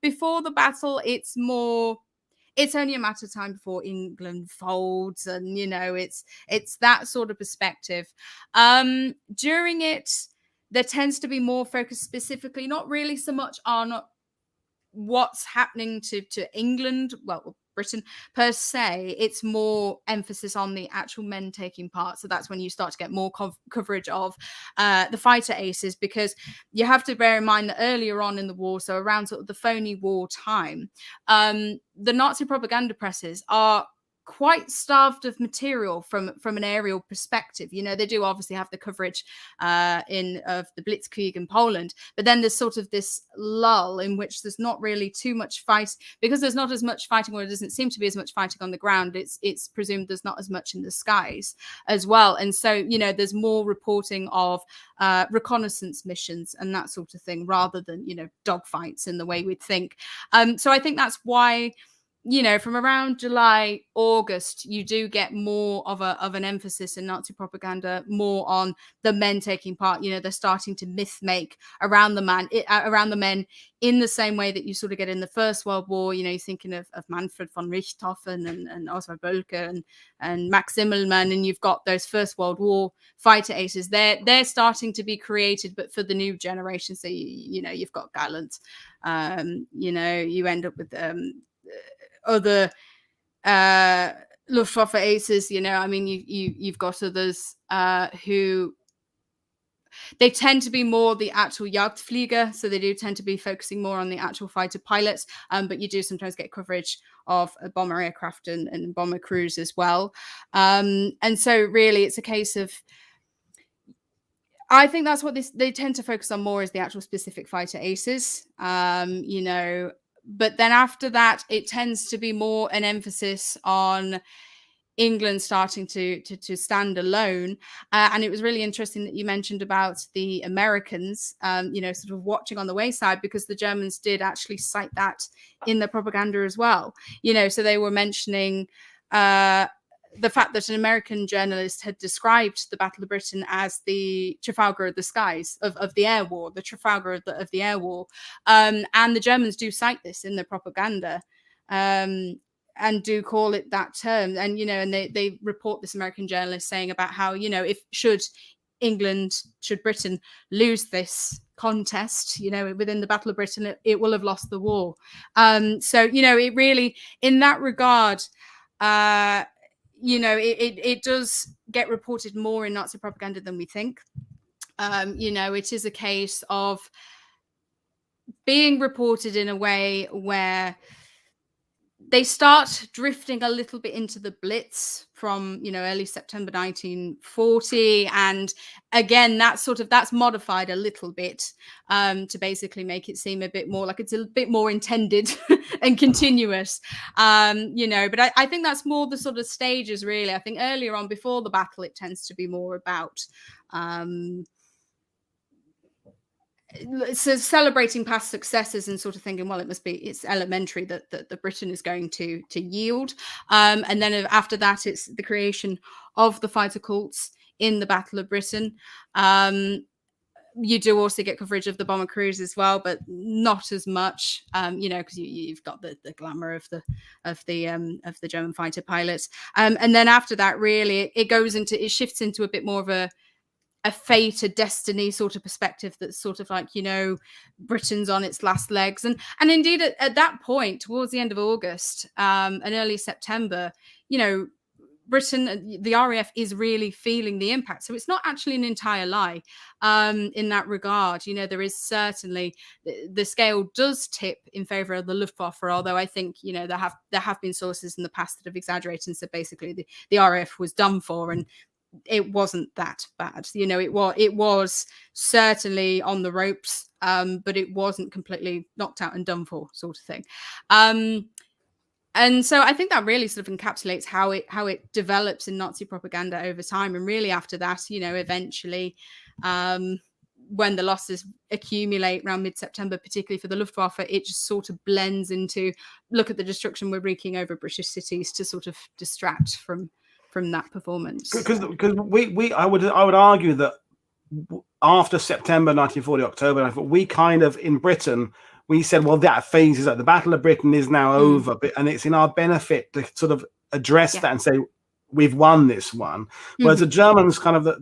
before the battle, it's only a matter of time before England folds, and it's that sort of perspective. During it, there tends to be more focus specifically, not really so much on what's happening to England, Britain per se. It's more emphasis on the actual men taking part. So that's when you start to get more coverage of the fighter aces, because you have to bear in mind that earlier on in the war, so around sort of the phony war time, the Nazi propaganda presses are quite starved of material from an aerial perspective. You know, they do obviously have the coverage of the Blitzkrieg in Poland, but then there's sort of this lull in which there's not really too much fight, because there's not as much fighting, or it doesn't seem to be as much fighting on the ground. It's presumed there's not as much in the skies as well, and so, you know, there's more reporting of reconnaissance missions and that sort of thing, rather than, you know, dogfights in the way we'd think. So I think that's why, you know, from around July, August, you do get more of an emphasis in Nazi propaganda, more on the men taking part. You know, they're starting to myth make around the men in the same way that you sort of get in the First World War. You know, you're thinking of Manfred von Richthofen and Oswald Bölker and Max Immelmann, and you've got those First World War fighter aces. They're starting to be created, but for the new generation. So you know, you've got Gallant. You know, you end up with other Luftwaffe aces. You know, I mean, you've got others who, they tend to be more the actual Jagdflieger, so they do tend to be focusing more on the actual fighter pilots, but you do sometimes get coverage of bomber aircraft and bomber crews as well. And so really it's a case of, I think that's what they tend to focus on more, is the actual specific fighter aces. You know, but then after that, it tends to be more an emphasis on England starting to stand alone. And it was really interesting that you mentioned about the Americans, you know, sort of watching on the wayside, because the Germans did actually cite that in the propaganda as well. You know, so they were mentioning the fact that an American journalist had described the Battle of Britain as the Trafalgar of the skies, of the air war, the Trafalgar of the air war. And the Germans do cite this in their propaganda, and do call it that term. And, you know, and they report this American journalist saying about how, you know, should Britain lose this contest, you know, within the Battle of Britain, it will have lost the war. So, you know, it really, in that regard, you know, it does get reported more in Nazi propaganda than we think. You know, it is a case of being reported in a way where they start drifting a little bit into the Blitz from, you know, early September 1940. And again, that's modified a little bit to basically make it seem a bit more like it's a bit more intended and continuous, you know, but I think that's more the sort of stages, really. I think earlier on, before the battle, it tends to be more about so celebrating past successes and sort of thinking, well, it's elementary that the Britain is going to yield. And then after that, it's the creation of the fighter cults in the Battle of Britain. You do also get coverage of the bomber crews as well, but not as much, you know, because you've got the glamour of the German fighter pilots. And then after that, really, it shifts into a bit more of a fate, a destiny sort of perspective, that's sort of like, you know, Britain's on its last legs. And indeed at that point, towards the end of August and early September, you know, Britain, the RAF is really feeling the impact. So it's not actually an entire lie in that regard. You know, there is certainly, the scale does tip in favor of the Luftwaffe, although I think, you know, there have been sources in the past that have exaggerated and said basically the RAF was done for, and it wasn't that bad. You know, it was certainly on the ropes, but it wasn't completely knocked out and done for, sort of thing. And so I think that really sort of encapsulates how it develops in Nazi propaganda over time. And really after that, you know, eventually, when the losses accumulate around mid-September, particularly for the Luftwaffe, it just sort of blends into, look at the destruction we're wreaking over British cities, to sort of distract from that performance. Because I would argue that after September 1940, October, we kind of, in Britain, we said, well, that phase is like, the Battle of Britain is now over, and it's in our benefit to sort of address that and say, we've won this one. Whereas the Germans kind of,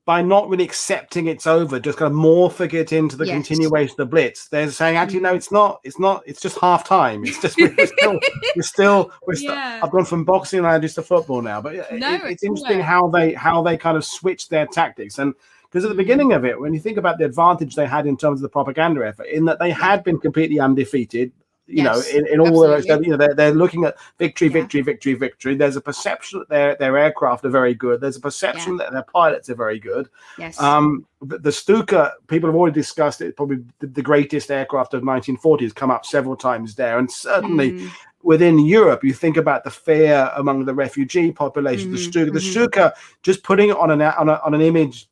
by not really accepting it's over, just kind of morphing it into the continuation of the Blitz. They're saying, actually, no, it's not. It's just half time. It's just we're still. I've gone from boxing now just to football now. But it's interesting how they kind of switch their tactics. And because at the beginning of it, when you think about the advantage they had in terms of the propaganda effort, in that they had been completely undefeated you know, Yes, in all their, absolutely. you know, they're looking at victory, Yeah. victory, victory, victory. There's a perception that their aircraft are very good. There's a perception that their pilots are very good. Yes. The Stuka, people have already discussed it. Probably the greatest aircraft of 1940 has come up several times there, and certainly within Europe, you think about the fear among the refugee population. The Stuka, just putting it on an image.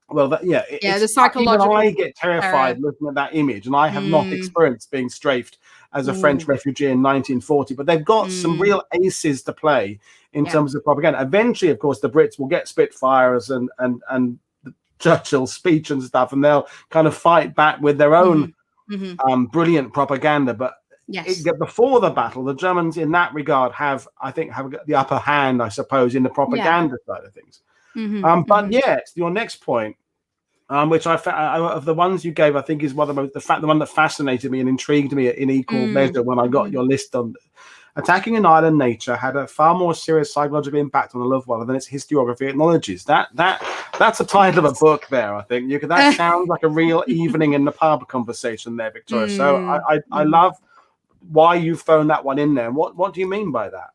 Well, The even psychological I get terror. terrified looking at that image, and I have not experienced being strafed as a French refugee in 1940. But they've got some real aces to play in terms of propaganda. Eventually, of course, the Brits will get Spitfires and Churchill's speech and stuff, and they'll kind of fight back with their own brilliant propaganda. But before the battle, the Germans, in that regard, have the upper hand, I suppose, in the propaganda side of things. But to your next point, which I of the ones you gave, I think is one of the one that fascinated me and intrigued me in equal measure when I got your list on. Attacking an island nature had a far more serious psychological impact on the Luftwaffe than its historiography acknowledges. That's a title of a book there, I think. That sounds like a real evening in the pub conversation there, Victoria. So I love why you thrown that one in there. What do you mean by that?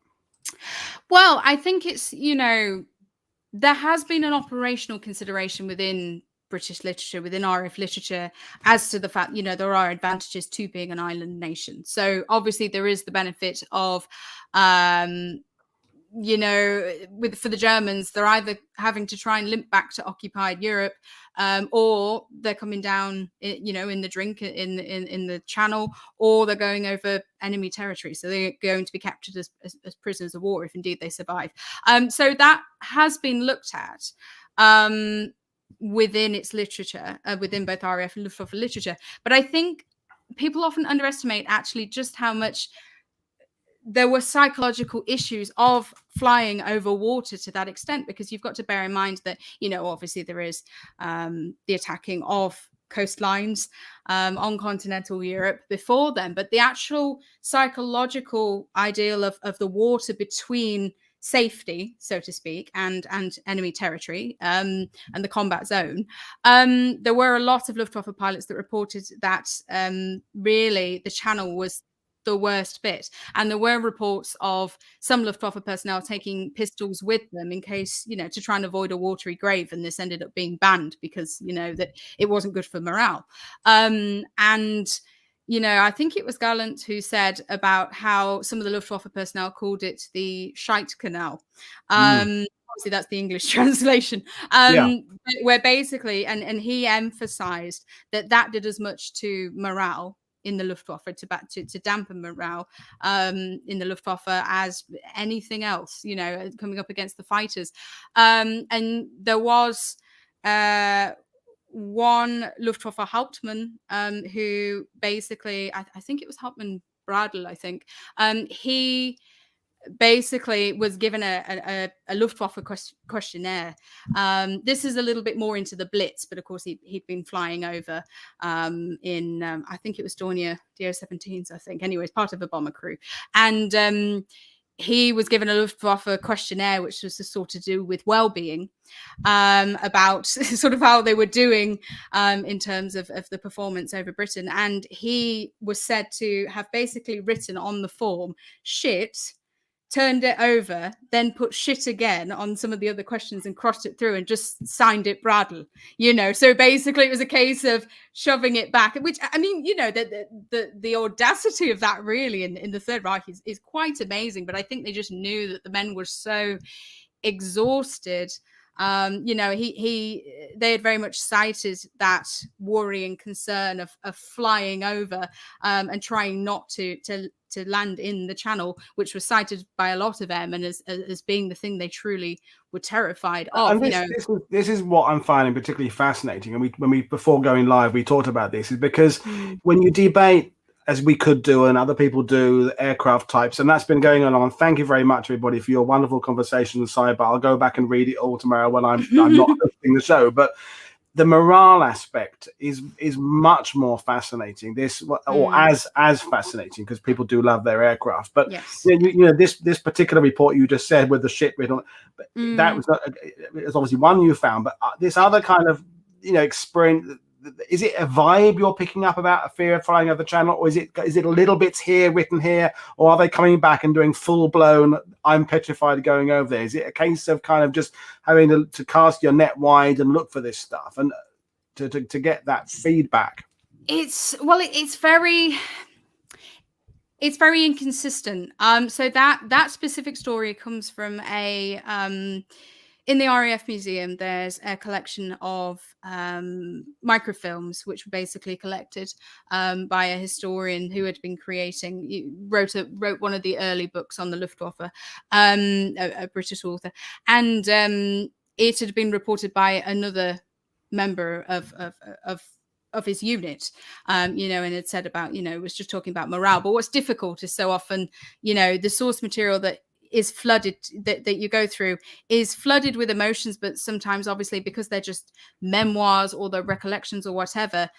Well, I think it's, there has been an operational consideration within British literature, within RAF literature, as to the fact, there are advantages to being an island nation. So obviously there is the benefit of, for the Germans, they're either having to try and limp back to occupied Europe, or they're coming down, in the drink in the Channel, or they're going over enemy territory. So they're going to be captured as prisoners of war if indeed they survive. So that has been looked at within its literature, within both RAF and Luftwaffe literature. But I think people often underestimate actually just how much there were psychological issues of flying over water to that extent, because you've got to bear in mind that, obviously there is the attacking of coastlines on continental Europe before then, but the actual psychological ideal of the water between safety, so to speak, and enemy territory, and the combat zone. There were a lot of Luftwaffe pilots that reported that really the Channel was the worst bit, and there were reports of some Luftwaffe personnel taking pistols with them in case, to try and avoid a watery grave, and this ended up being banned because that it wasn't good for morale. And I think it was Gallant who said about how some of the Luftwaffe personnel called it the Shite Canal. Obviously that's the English translation, where basically, and he emphasized that did as much to morale in the Luftwaffe, to dampen morale in the Luftwaffe as anything else, coming up against the fighters. And there was one Luftwaffe Hauptmann who basically, I think it was Hauptmann Bradl, I think, he basically was given a Luftwaffe questionnaire. This is a little bit more into the Blitz, but of course he'd been flying over in I think it was Dornier DO-17s, I think. Anyways, part of a bomber crew, and he was given a Luftwaffe questionnaire, which was sort of to do with well-being, about sort of how they were doing in terms of the performance over Britain. And he was said to have basically written on the form shit, turned it over, then put shit again on some of the other questions and crossed it through and just signed it Bradl, So basically it was a case of shoving it back, which, I mean, the audacity of that really in the Third Reich is quite amazing. But I think they just knew that the men were so exhausted. They had very much cited that worry and concern of flying over and trying not to land in the Channel, which was cited by a lot of airmen as being the thing they truly were terrified of. And this is what I'm finding particularly fascinating. And when we before going live, we talked about this, is because when you debate, as we could do and other people do, aircraft types, and that's been going on. And thank you very much, everybody, for your wonderful conversation and sidebar. I'll go back and read it all tomorrow when I'm not hosting the show. But the morale aspect is much more fascinating. As fascinating, because people do love their aircraft. But this particular report you just said with the shit written, that was obviously one you found. But this other kind of experience, is it a vibe you're picking up about a fear of flying over the channel, or is it little bits here written here, or are they coming back and doing full blown I'm petrified of going over there? Is it a case of kind of just having to cast your net wide and look for this stuff and to get that feedback? It's very inconsistent. So that specific story comes from a in the RAF museum. There's a collection of microfilms which were basically collected by a historian who had been wrote one of the early books on the Luftwaffe, a British author, and it had been reported by another member of his unit, and it said about, it was just talking about morale. But what's difficult is so often, the source material that is flooded, that you go through, is flooded with emotions, but sometimes obviously because they're just memoirs or the recollections or whatever,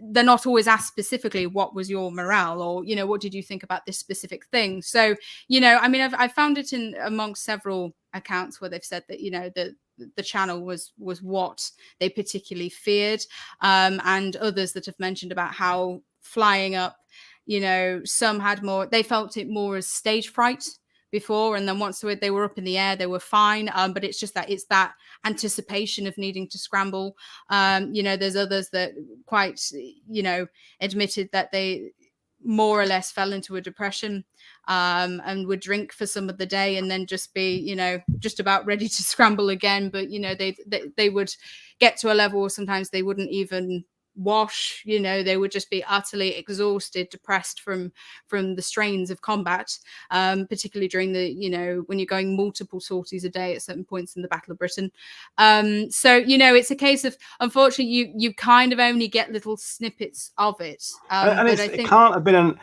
they're not always asked specifically what was your morale, or what did you think about this specific thing. So I found it in amongst several accounts where they've said that the channel was what they particularly feared, and others that have mentioned about how flying up, some had more, they felt it more as stage fright before, and then once they were up in the air they were fine, but it's just that it's that anticipation of needing to scramble. There's others that quite admitted that they more or less fell into a depression, and would drink for some of the day and then just be just about ready to scramble again. But they would get to a level where sometimes they wouldn't even wash, they would just be utterly exhausted, depressed from the strains of combat, particularly during the when you're going multiple sorties a day at certain points in the Battle of Britain. So it's a case of, unfortunately, you kind of only get little snippets of it, and but I think it can't have been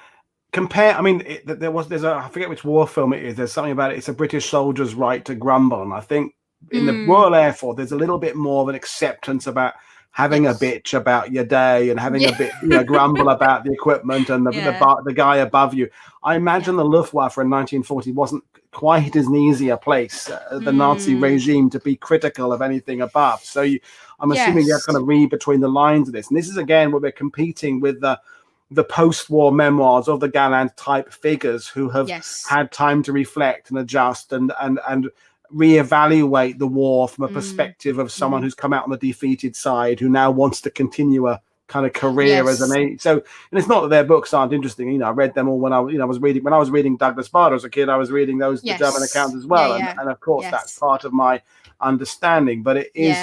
compare. I mean, there's I forget which war film it is. There's something about it. It's a British soldier's right to grumble, and I think in the Royal Air Force there's a little bit more of an acceptance about having a bitch about your day and having a bit grumble about the equipment and the guy above you. I imagine the Luftwaffe in 1940 wasn't quite as easy a place, the Nazi regime, to be critical of anything above. So I'm assuming you have to kind of read between the lines of this. And this is again where we're competing with the post-war memoirs of the gallant type figures who have had time to reflect and adjust and reevaluate the war from a perspective of someone who's come out on the defeated side, who now wants to continue a kind of career as an aide. So, and it's not that their books aren't interesting. I read them all when I was reading Douglas Bader as a kid. I was reading those the German accounts as well, and of course that's part of my understanding. But it is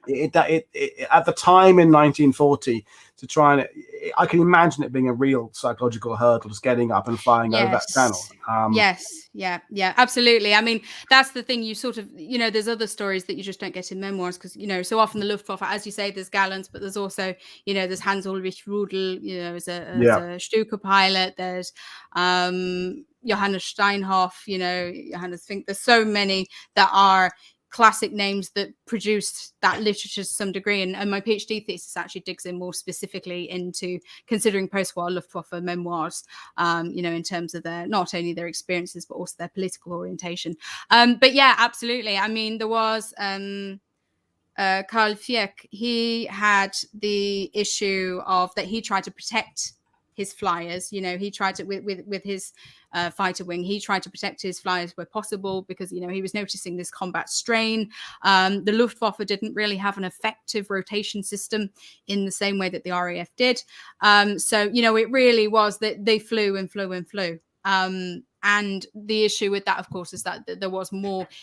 it at the time in 1940 to try and I can imagine it being a real psychological hurdle, just getting up and flying over that channel. Absolutely. I mean, that's the thing. You sort of, there's other stories that you just don't get in memoirs because, so often the Luftwaffe, as you say, there's gallants, but there's also, there's Hans Ulrich Rudel, as a Stuka pilot. There's Johannes Steinhoff, Johannes Fink. There's so many that are classic names that produced that literature to some degree, and my PhD thesis actually digs in more specifically into considering post-war Luftwaffe memoirs, in terms of their, not only their experiences but also their political orientation. But yeah, absolutely. I mean, there was Karl Fieck. He had the issue of that he tried to protect his flyers. He tried to with his fighter wing, he tried to protect his flyers where possible because he was noticing this combat strain. The Luftwaffe didn't really have an effective rotation system in the same way that the RAF did. So it really was that they flew and flew and flew. And the issue with that, of course, is that there was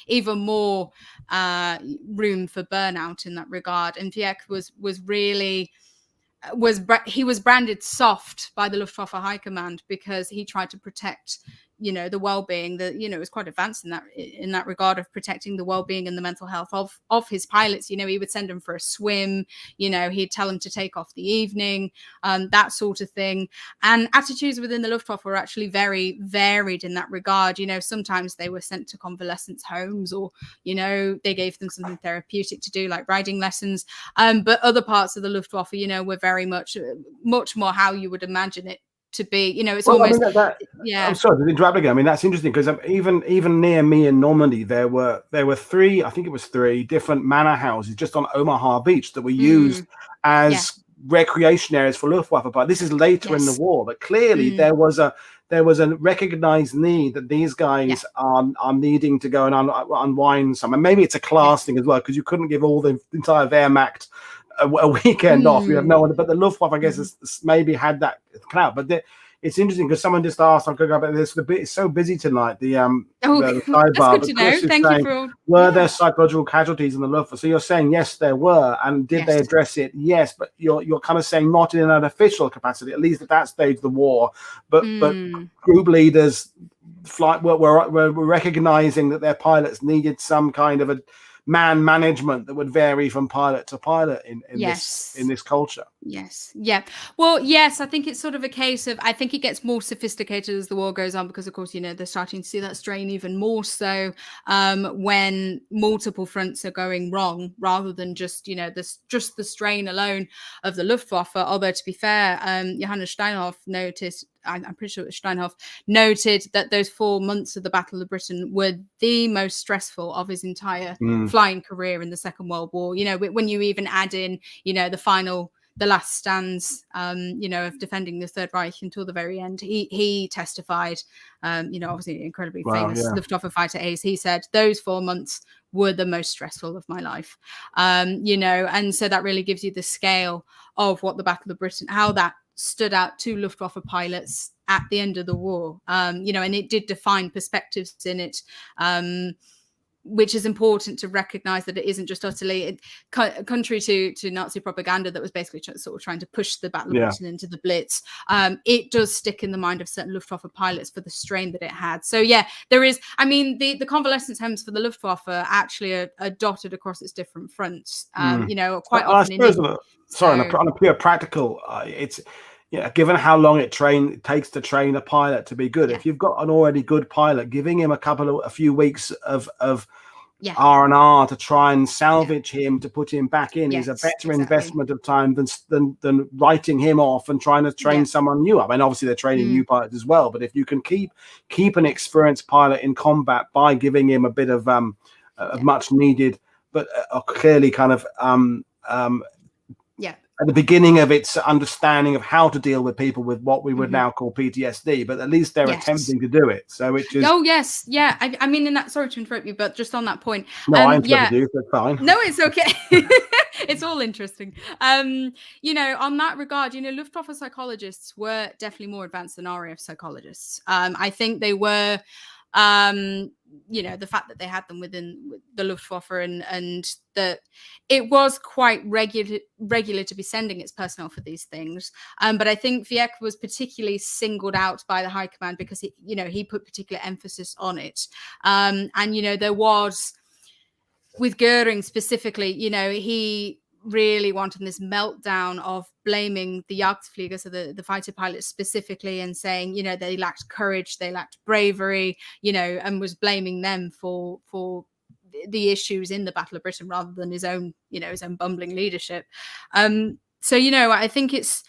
even more room for burnout in that regard. And Fieck was branded soft by the Luftwaffe High Command because he tried to protect the well-being, it was quite advanced in that regard of protecting the well-being and the mental health of his pilots. He would send them for a swim, he'd tell them to take off the evening, that sort of thing. And attitudes within the Luftwaffe were actually very varied in that regard. Sometimes they were sent to convalescence homes, or they gave them something therapeutic to do, like riding lessons, but other parts of the Luftwaffe were very much more how you would imagine it to be. It's almost I'm sorry to interrupt again. I mean, that's interesting because even near me in Normandy there were three, I think it was three different manor houses just on Omaha Beach that were used as recreation areas for Luftwaffe. But this is later in the war. But clearly there was a recognized need that these guys are needing to go and unwind some. And maybe it's a class thing as well, because you couldn't give all the entire Wehrmacht a weekend off. You have no one, but the Luftwaffe, I guess, has maybe had that out. But it's interesting because someone just asked, I'm going to go about this. It's so busy tonight. The sidebar. That's good to know. Thank you for. Were there psychological casualties in the Luftwaffe? So you're saying yes, there were, and did they address it? Yes, but you're kind of saying not in an official capacity, at least at that stage of the war. But group leaders, were recognizing that their pilots needed some kind of a man management that would vary from pilot to pilot in this culture. Well, yes, I think it's sort of a case of, I think it gets more sophisticated as the war goes on, because of course, they're starting to see that strain even more so when multiple fronts are going wrong, rather than just just the strain alone of the Luftwaffe. Although, to be fair, Johannes Steinhoff noticed, I'm pretty sure it was Steinhoff, noted that those 4 months of the Battle of Britain were the most stressful of his entire flying career in the Second World War. When you even add in, the last stands, of defending the Third Reich until the very end. He testified, obviously incredibly famous Luftwaffe fighter ace. He said those 4 months were the most stressful of my life. And so that really gives you the scale of what the Battle of Britain, how that stood out to Luftwaffe pilots at the end of the war. And it did define perspectives in it. Which is important to recognize, that it isn't just utterly contrary to Nazi propaganda that was basically sort of trying to push the Battle of Britain into the Blitz. It does stick in the mind of certain Luftwaffe pilots for the strain that it had. So there is, the convalescence homes for the Luftwaffe actually are dotted across its different fronts. Quite often. On a pure practical, it's. Given how long it takes to train a pilot to be good, if you've got an already good pilot, giving him a few weeks of R&R to try and salvage him, to put him back in, is a better investment of time than writing him off and trying to train someone new up. And obviously they're training new pilots as well. But if you can keep an experienced pilot in combat by giving him a bit of much needed, but clearly kind of at the beginning of its understanding of how to deal with people with what we would now call PTSD, but at least they're attempting to do it. So it is. Oh yes, in that. Sorry to interrupt you, but just on that point. No, I interrupted you. That's fine. No, it's okay. It's all interesting. On that regard, Luftwaffe psychologists were definitely more advanced than RAF psychologists. I think they were. The fact that they had them within the Luftwaffe and that it was quite regular to be sending its personnel for these things. But I think Wieck was particularly singled out by the high command because he put particular emphasis on it. There was, with Goering specifically, he really wanting this meltdown of blaming the Jagdflieger, so the fighter pilots specifically, and saying, they lacked courage, they lacked bravery, and was blaming them for the issues in the Battle of Britain rather than his own bumbling leadership. I think it's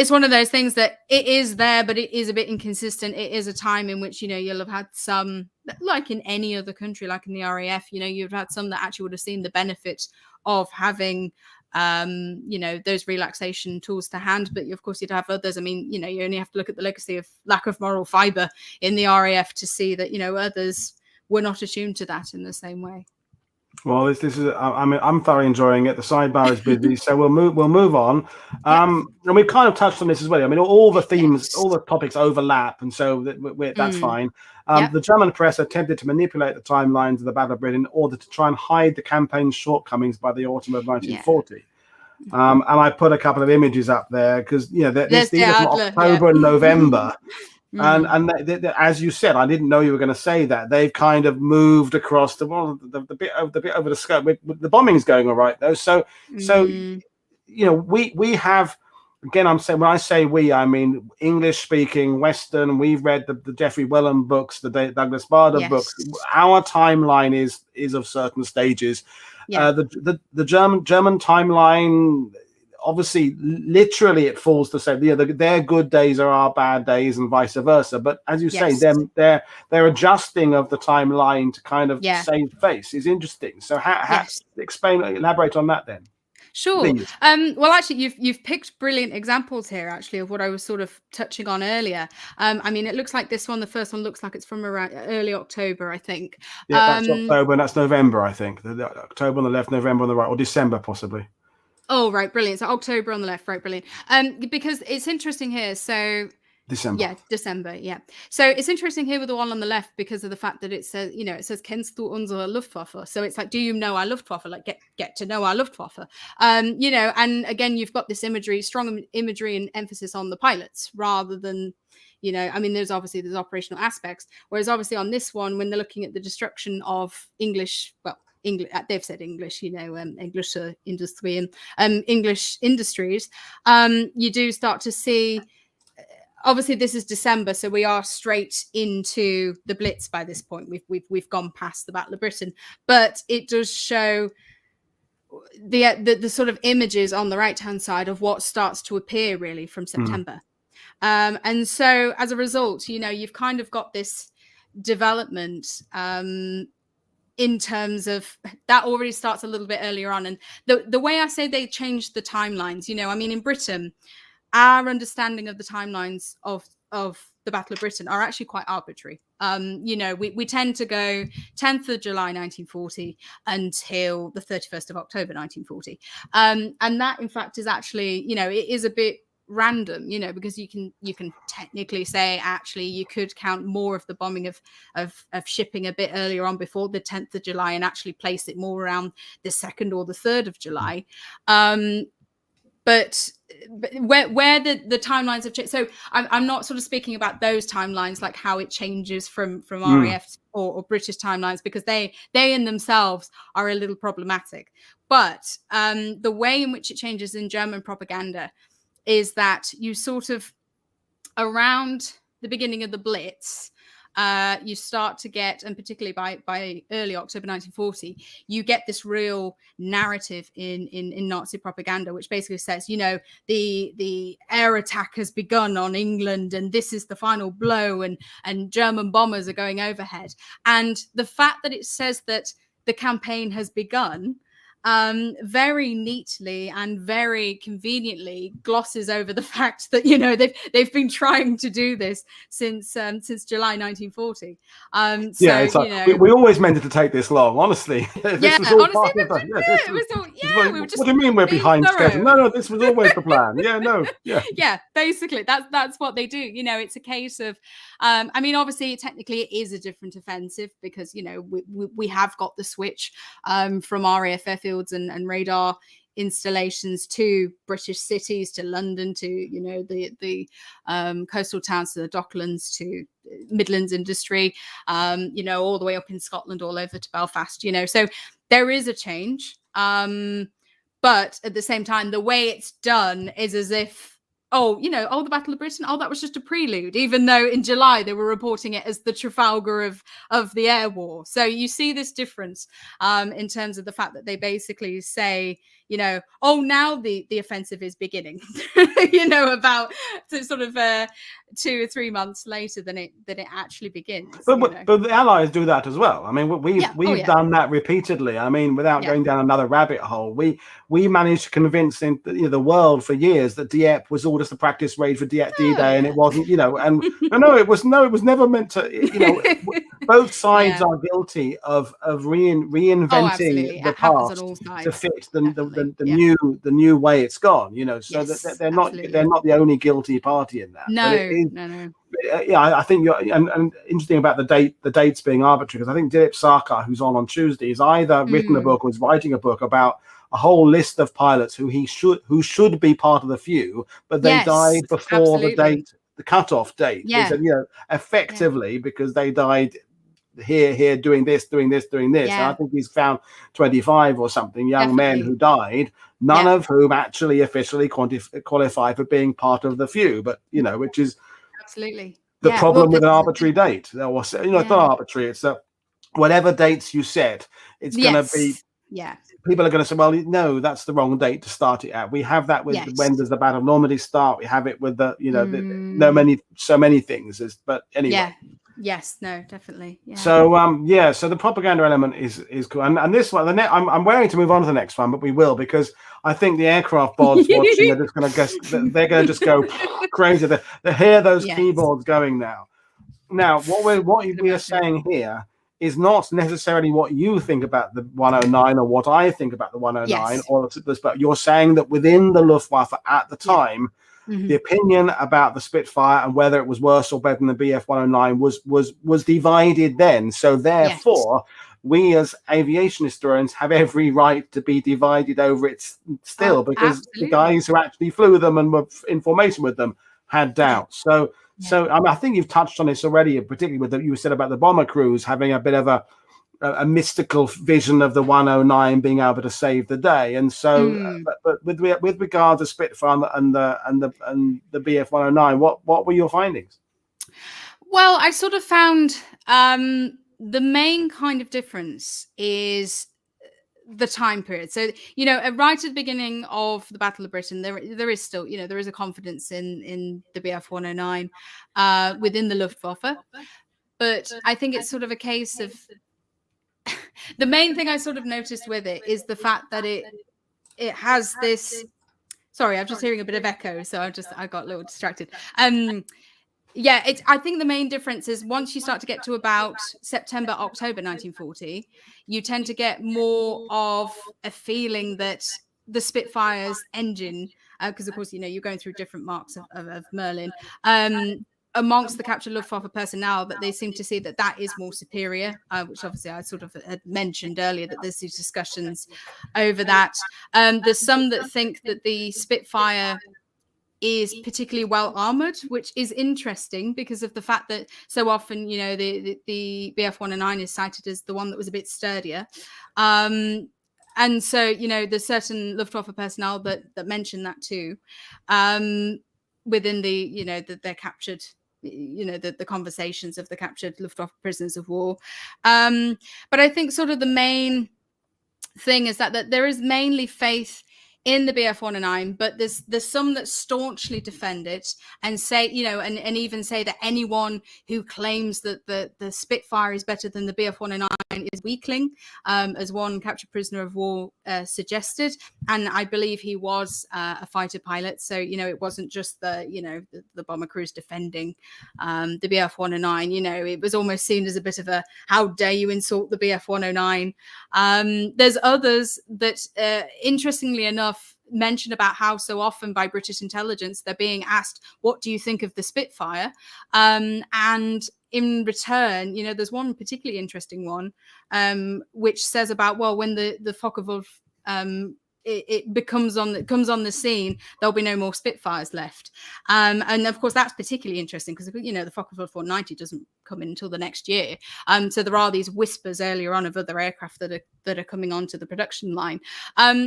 one of those things that it is there, but it is a bit inconsistent. It is a time in which, you'll have had some, like in any other country, like in the RAF, you've had some that actually would have seen the benefit of having, those relaxation tools to hand. But of course, you'd have others. You only have to look at the legacy of lack of moral fiber in the RAF to see that, others were not attuned to that in the same way. Well, this is. I'm thoroughly enjoying it. The sidebar is busy, so we'll move on. And we've kind of touched on this as well. All the themes, all the topics overlap, and so that's fine. The German press attempted to manipulate the timelines of the Battle of Britain in order to try and hide the campaign's shortcomings by the autumn of 1940. And I put a couple of images up there because these are from October and November. And as you said, I didn't know you were going to say that. They've kind of moved across the bit over the scope. The bombing's going all right though. So we have, again, I'm saying, when I say we, I mean English speaking Western. We've read the Jeffrey Wellen books, the Douglas Bader books. Our timeline is of certain stages. The German timeline, obviously, literally, it falls to say, their good days are our bad days, and vice versa. But as you say, their adjusting of the timeline to kind of save face is interesting. So, how elaborate on that then? Sure. Please. Well, actually, you've picked brilliant examples here, actually, of what I was sort of touching on earlier. I mean, it looks like this one, the first one looks like it's from around early October, I think. Yeah, that's October and that's November, I think. The October on the left, November on the right, or December possibly. Oh, right, brilliant. So October on the left, right, brilliant. Because it's interesting here. So December. yeah, December. Yeah. So it's interesting here with the one on the left because of the fact that it says, it says "Kennst du unsere Luftwaffe?" So it's like, do you know our Luftwaffe? Like, get to know our Luftwaffe. And again, you've got this imagery, strong imagery and emphasis on the pilots rather than, I mean, there's operational aspects. Whereas obviously on this one, when they're looking at the destruction of English, they've said English, English industry and English industries, you do start to see. Obviously, this is December, so we are straight into the Blitz by this point. We've gone past the Battle of Britain, but it does show the sort of images on the right hand side of what starts to appear really from September. And so as a result, you've kind of got this development in terms of that already starts a little bit earlier on. And the way I say they changed the timelines, I mean, in Britain, our understanding of the timelines of the Battle of Britain are actually quite arbitrary. We tend to go 10th of July 1940 until the 31st of October 1940. And that, in fact, is actually, it is a bit random, because you can technically say actually you could count more of the bombing of shipping a bit earlier on before the 10th of July and actually place it more around the 2nd or the 3rd of July. But where the timelines have changed. So I'm not sort of speaking about those timelines, like how it changes from RAF or British timelines, because they in themselves are a little problematic. But the way in which it changes in German propaganda is that you sort of, around the beginning of the Blitz, you start to get, and particularly by early October 1940, you get this real narrative in Nazi propaganda, which basically says, the air attack has begun on England, and this is the final blow, and German bombers are going overhead. And the fact that it says that the campaign has begun very neatly and very conveniently glosses over the fact that they've been trying to do this since July 1940. It's like, we always meant it to take this long, honestly. What do you mean we're behind schedule? No, this was always the plan. Yeah, basically that's what they do. It's a case of I mean, obviously technically it is a different offensive because we have got the switch from RAF airfields and radar installations to British cities, to London, to the coastal towns, to the Docklands, to Midlands industry, all the way up in Scotland, all over to Belfast. So there is a change, but at the same time, the way it's done is as if, the Battle of Britain, that was just a prelude, even though in July they were reporting it as the Trafalgar of the air war. So you see this difference in terms of the fact that they basically say, now the offensive is beginning, about sort of 2 or 3 months later than it actually begins. But the Allies do that as well. I mean, we've done that repeatedly. I mean, without going down another rabbit hole, we managed to convince the world for years that Dieppe was all just a practice raid for D-Day, and it wasn't. And it was never meant to. Both sides are guilty of reinventing the past to fit the new way it's gone. So that they're not the only guilty party in that. No. Yeah, I think and interesting about the dates being arbitrary, because I think Dilip Sarkar, who's on Tuesday, has either written a book or is writing a book about a whole list of pilots who should be part of the few, but they died before the cutoff date. He said, effectively because they died here doing this. And I think he's found 25 or something young men who died, none of whom actually officially qualify for being part of the few, but which is absolutely the problem with an arbitrary date. It's not arbitrary, it's that whatever dates you set, it's going to be people are going to say, well, no, that's the wrong date to start it at. We have that with when does the Battle of Normandy start? We have it with the so many things. But anyway, Yes, no, definitely. Yeah. So so the propaganda element is cool, and this one, I'm waiting to move on to the next one, but we will, because I think the aircraft bods watching are just going to they're going to just go crazy. They hear those keyboards going now. Now, what we are saying here is not necessarily what you think about the 109 or what I think about the 109, but you're saying that within the Luftwaffe at the time. The opinion about the Spitfire and whether it was worse or better than the Bf 109 was divided then. So therefore, we as aviation historians have every right to be divided over it still, because the guys who actually flew them and were in formation with them had doubts. So I think you've touched on this already, particularly with you said about the bomber crews having a bit of a mystical vision of the 109 being able to save the day, and so but with regard to Spitfire and the Bf 109, what were your findings? Well, I sort of found the main kind of difference is the time period. So, right at the beginning of the Battle of Britain, there is still, there is a confidence in the Bf 109 within the Luftwaffe, but I think it's sort of a case of the main thing I sort of noticed with it is the fact that it has this. Sorry, I'm just hearing a bit of echo, so I got a little distracted. I think the main difference is once you start to get to about September, October 1940, you tend to get more of a feeling that the Spitfire's engine, because of course you're going through different marks of Merlin. Amongst the captured Luftwaffe personnel, that they seem to see that is more superior, which obviously I sort of had mentioned earlier, that there's these discussions over that. There's some that think that the Spitfire is particularly well armored, which is interesting because of the fact that so often, the Bf 109 is cited as the one that was a bit sturdier. And so, there's certain Luftwaffe personnel that mention that too, within their captured, the conversations of the captured Luftwaffe prisoners of war. But I think sort of the main thing is that there is mainly faith in the Bf 109, but there's some that staunchly defend it and say, and even say that anyone who claims that the Spitfire is better than the Bf 109 is weakling, as one captured prisoner of war suggested. And I believe he was a fighter pilot, so it wasn't just the bomber crews defending the Bf 109. It was almost seen as a bit of a how dare you insult the Bf 109. There's others that, interestingly enough, mention about how so often by British intelligence they're being asked, what do you think of the Spitfire? And in return, there's one particularly interesting one, which says about, well, when the Focke-Wulf it comes on the scene, there'll be no more Spitfires left. And of course, that's particularly interesting because, the Focke-Wulf 490 doesn't come in until the next year. So there are these whispers earlier on of other aircraft that are coming onto the production line.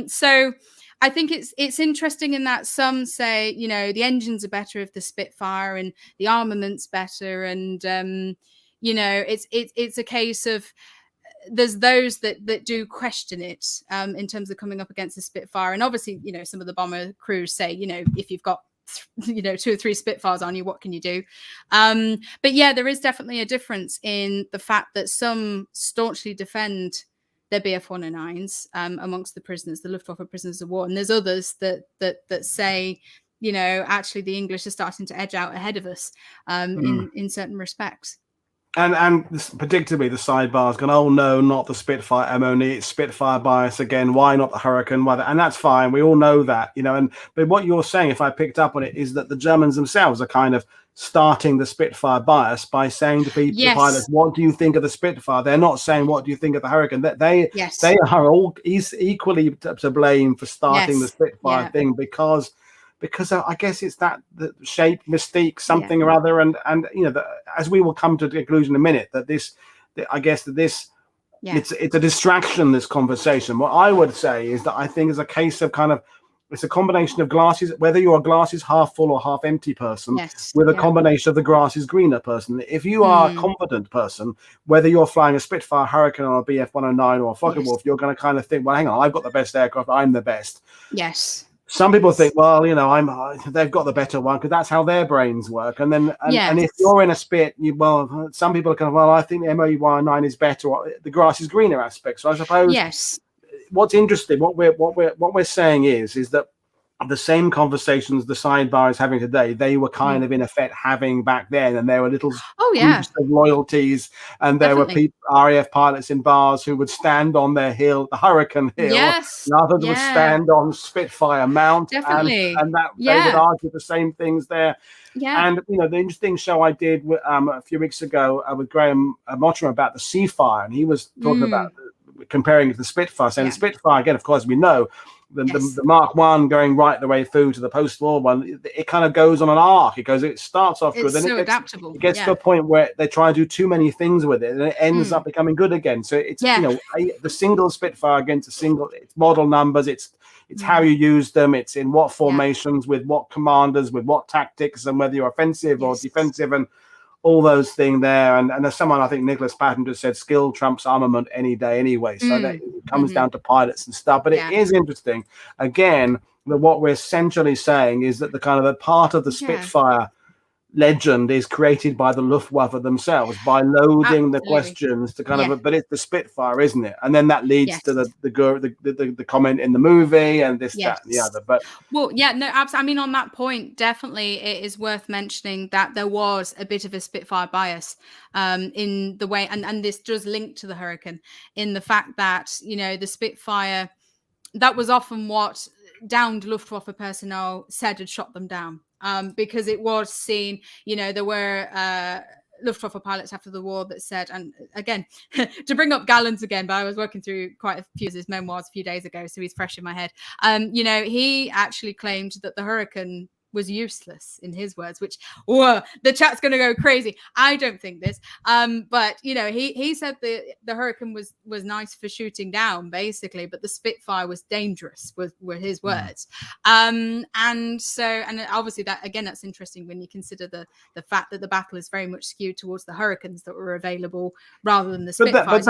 So I think it's interesting in that some say, the engines are better of the Spitfire and the armament's better. And, it's a case of, there's those that do question it in terms of coming up against the Spitfire. And obviously, some of the bomber crews say, if you've got, 2 or 3 Spitfires on you, what can you do? But yeah, there is definitely a difference in the fact that some staunchly defend their Bf 109s amongst the prisoners, the Luftwaffe prisoners of war. And there's others that say, actually the English are starting to edge out ahead of us in certain respects. And predictably, the sidebar's gone, oh no, not the Spitfire M only, it's Spitfire bias again. Why not the Hurricane? Why and that's fine. We all know that, but what you're saying, if I picked up on it, is that the Germans themselves are kind of starting the Spitfire bias by saying to people, the pilots, what do you think of the Spitfire? They're not saying, what do you think of the Hurricane? They are all equally to blame for starting the Spitfire thing because I guess it's the shape, mystique, something or other, and as we will come to the conclusion in a minute, that it's a distraction, this conversation. What I would say is that I think it's a case of it's a combination of glasses, whether you're a glasses half full or half empty person, with a combination of the grass is greener person. If you are a confident person, whether you're flying a Spitfire, Hurricane, or a Bf 109 or a Focke-Wulf, you're going to kind of think, well, hang on, I've got the best aircraft, I'm the best. Yes. some people think, Yes. well, they've got the better one because that's how their brains work. And then, and if Yes. you're in a spit, some people are kind of, well, I think the MOU-9 is better. Or the grass is greener aspect. So I suppose Yes. what's interesting, what we're saying is that the same conversations the sidebar is having today, they were kind of in effect having back then, and there were little Oh yeah, groups of loyalties, and there were people, RAF pilots in bars who would stand on their hill, the Hurricane Hill, yes, and others would stand on Spitfire Mount, definitely, and that they would yeah, argue the same things there. yeah, And the interesting show I did a few weeks ago with Graham Mottram about the Seafire, and he was talking about comparing it to the Spitfire, saying the Spitfire, again, of course, we know the Mark One going right the way through to the post-war one, it kind of goes on an arc. It starts off good, then so it gets to a point where they try to do too many things with it, and it ends up becoming good again. So it's the single Spitfire against a single, it's model numbers, it's how you use them, it's in what formations, with what commanders, with what tactics, and whether you're offensive or defensive, and all those things there. And there's someone, I think Nicholas Patton just said, skill trumps armament any day anyway. So that it comes down to pilots and stuff. But it is interesting, again, that what we're essentially saying is that the kind of a part of the Spitfire legend is created by the Luftwaffe themselves by loading the questions to kind of, but it's the Spitfire, isn't it? And then that leads to the comment in the movie and this, that, and the other. But no, absolutely. I mean, on that point, definitely, it is worth mentioning that there was a bit of a Spitfire bias in the way, and this does link to the Hurricane in the fact that the Spitfire, that was often what downed Luftwaffe personnel said had shot them down. Because it was seen, there were Luftwaffe pilots after the war that said, and again, to bring up Gallants again, but I was working through quite a few of his memoirs a few days ago, so he's fresh in my head. He actually claimed that the Hurricane was useless, in his words, which the chat's going to go crazy. I don't think this, but he said the Hurricane was nice for shooting down, basically, but the Spitfire was dangerous, were his words. And obviously that, again, that's interesting when you consider the fact that the battle is very much skewed towards the Hurricanes that were available rather than the Spitfires.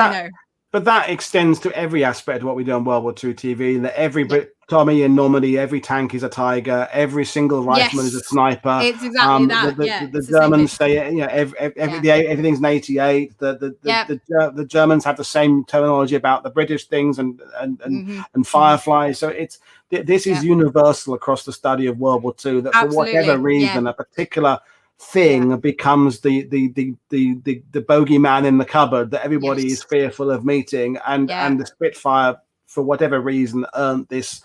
But that extends to every aspect of what we do on World War II TV. That every Tommy in Normandy, every tank is a Tiger, every single rifleman is a sniper. It's exactly that. The Germans say everything's an 88. The Germans have the same terminology about the British things and Firefly. So this is universal across the study of World War II. That for whatever reason, a particular thing becomes the bogeyman in the cupboard that everybody is fearful of meeting, and the Spitfire, for whatever reason, earned this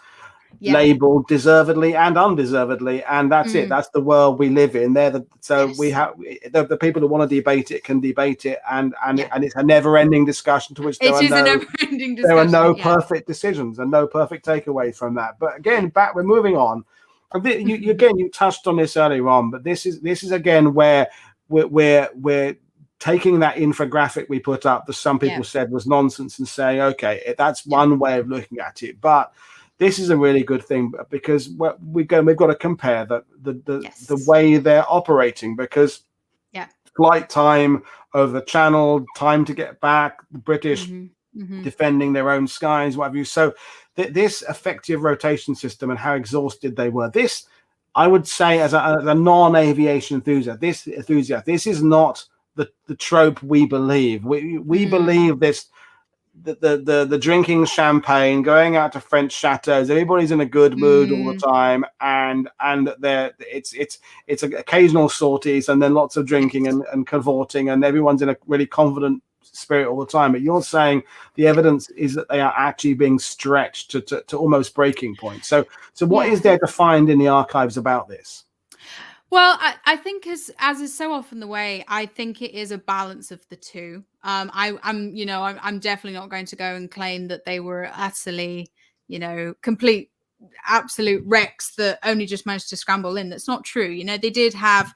label deservedly and undeservedly, and that's it. That's the world we live in. We have the people who want to debate it can debate it, and it's a never-ending discussion to which there are no perfect decisions and no perfect takeaway from that. But again, we're moving on. You touched on this earlier on, but this is again where we're taking that infographic we put up that some people said was nonsense and saying, okay, that's one way of looking at it, but this is a really good thing because we've got to compare the way they're operating, because flight time over the channel, time to get back, the British defending their own skies, what have you. So this effective rotation system and how exhausted they were. This, I would say, as a non-aviation enthusiast, this is not the trope we believe. We believe this. The drinking champagne, going out to French chateaus, everybody's in a good mood all the time, and it's occasional sorties and then lots of drinking and cavorting, and everyone's in a really confident spirit all the time. But you're saying the evidence is that they are actually being stretched to almost breaking point. So what is there to find in the archives about this? Well, I think as is so often the way, I think it is a balance of the two. I'm definitely not going to go and claim that they were utterly, complete, absolute wrecks that only just managed to scramble in. That's not true. They did have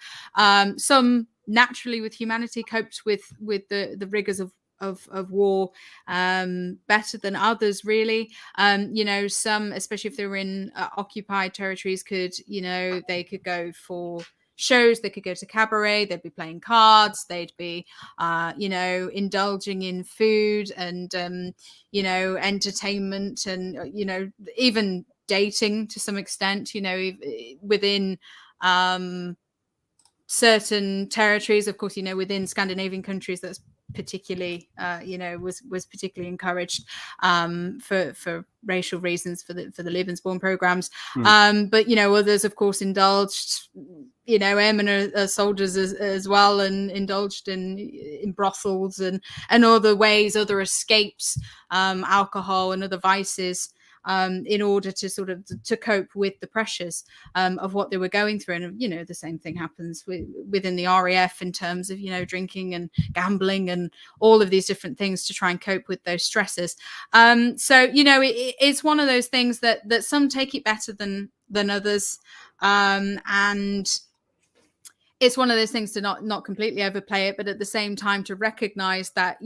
some naturally with humanity coped with the rigors of war better than others, really. Some, especially if they were in occupied territories, they could go for shows, they could go to cabaret, they'd be playing cards, they'd be indulging in food and entertainment, and even dating to some extent, within certain territories. Of course, within Scandinavian countries, that's particularly, was particularly encouraged for racial reasons for the Lebensborn programs. But others, of course, indulged. Airmen soldiers as well, and indulged in brothels and other ways, other escapes, alcohol and other vices. In order to sort of to cope with the pressures of what they were going through. And, the same thing happens within the RAF in terms of, drinking and gambling and all of these different things to try and cope with those stresses. So, it's one of those things that some take it better than others. And it's one of those things to not completely overplay it, but at the same time to recognize that,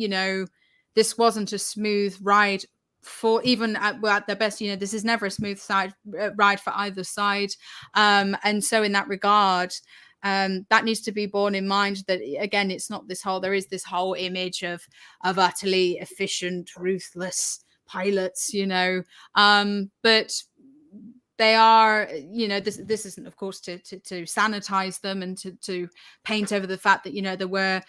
this wasn't a smooth ride for even at their best. This is never a smooth ride for either side. And so in that regard, that needs to be borne in mind, that again, it's not there is this whole image of utterly efficient, ruthless pilots, but they are, this isn't, of course, to sanitize them and to paint over the fact that, there were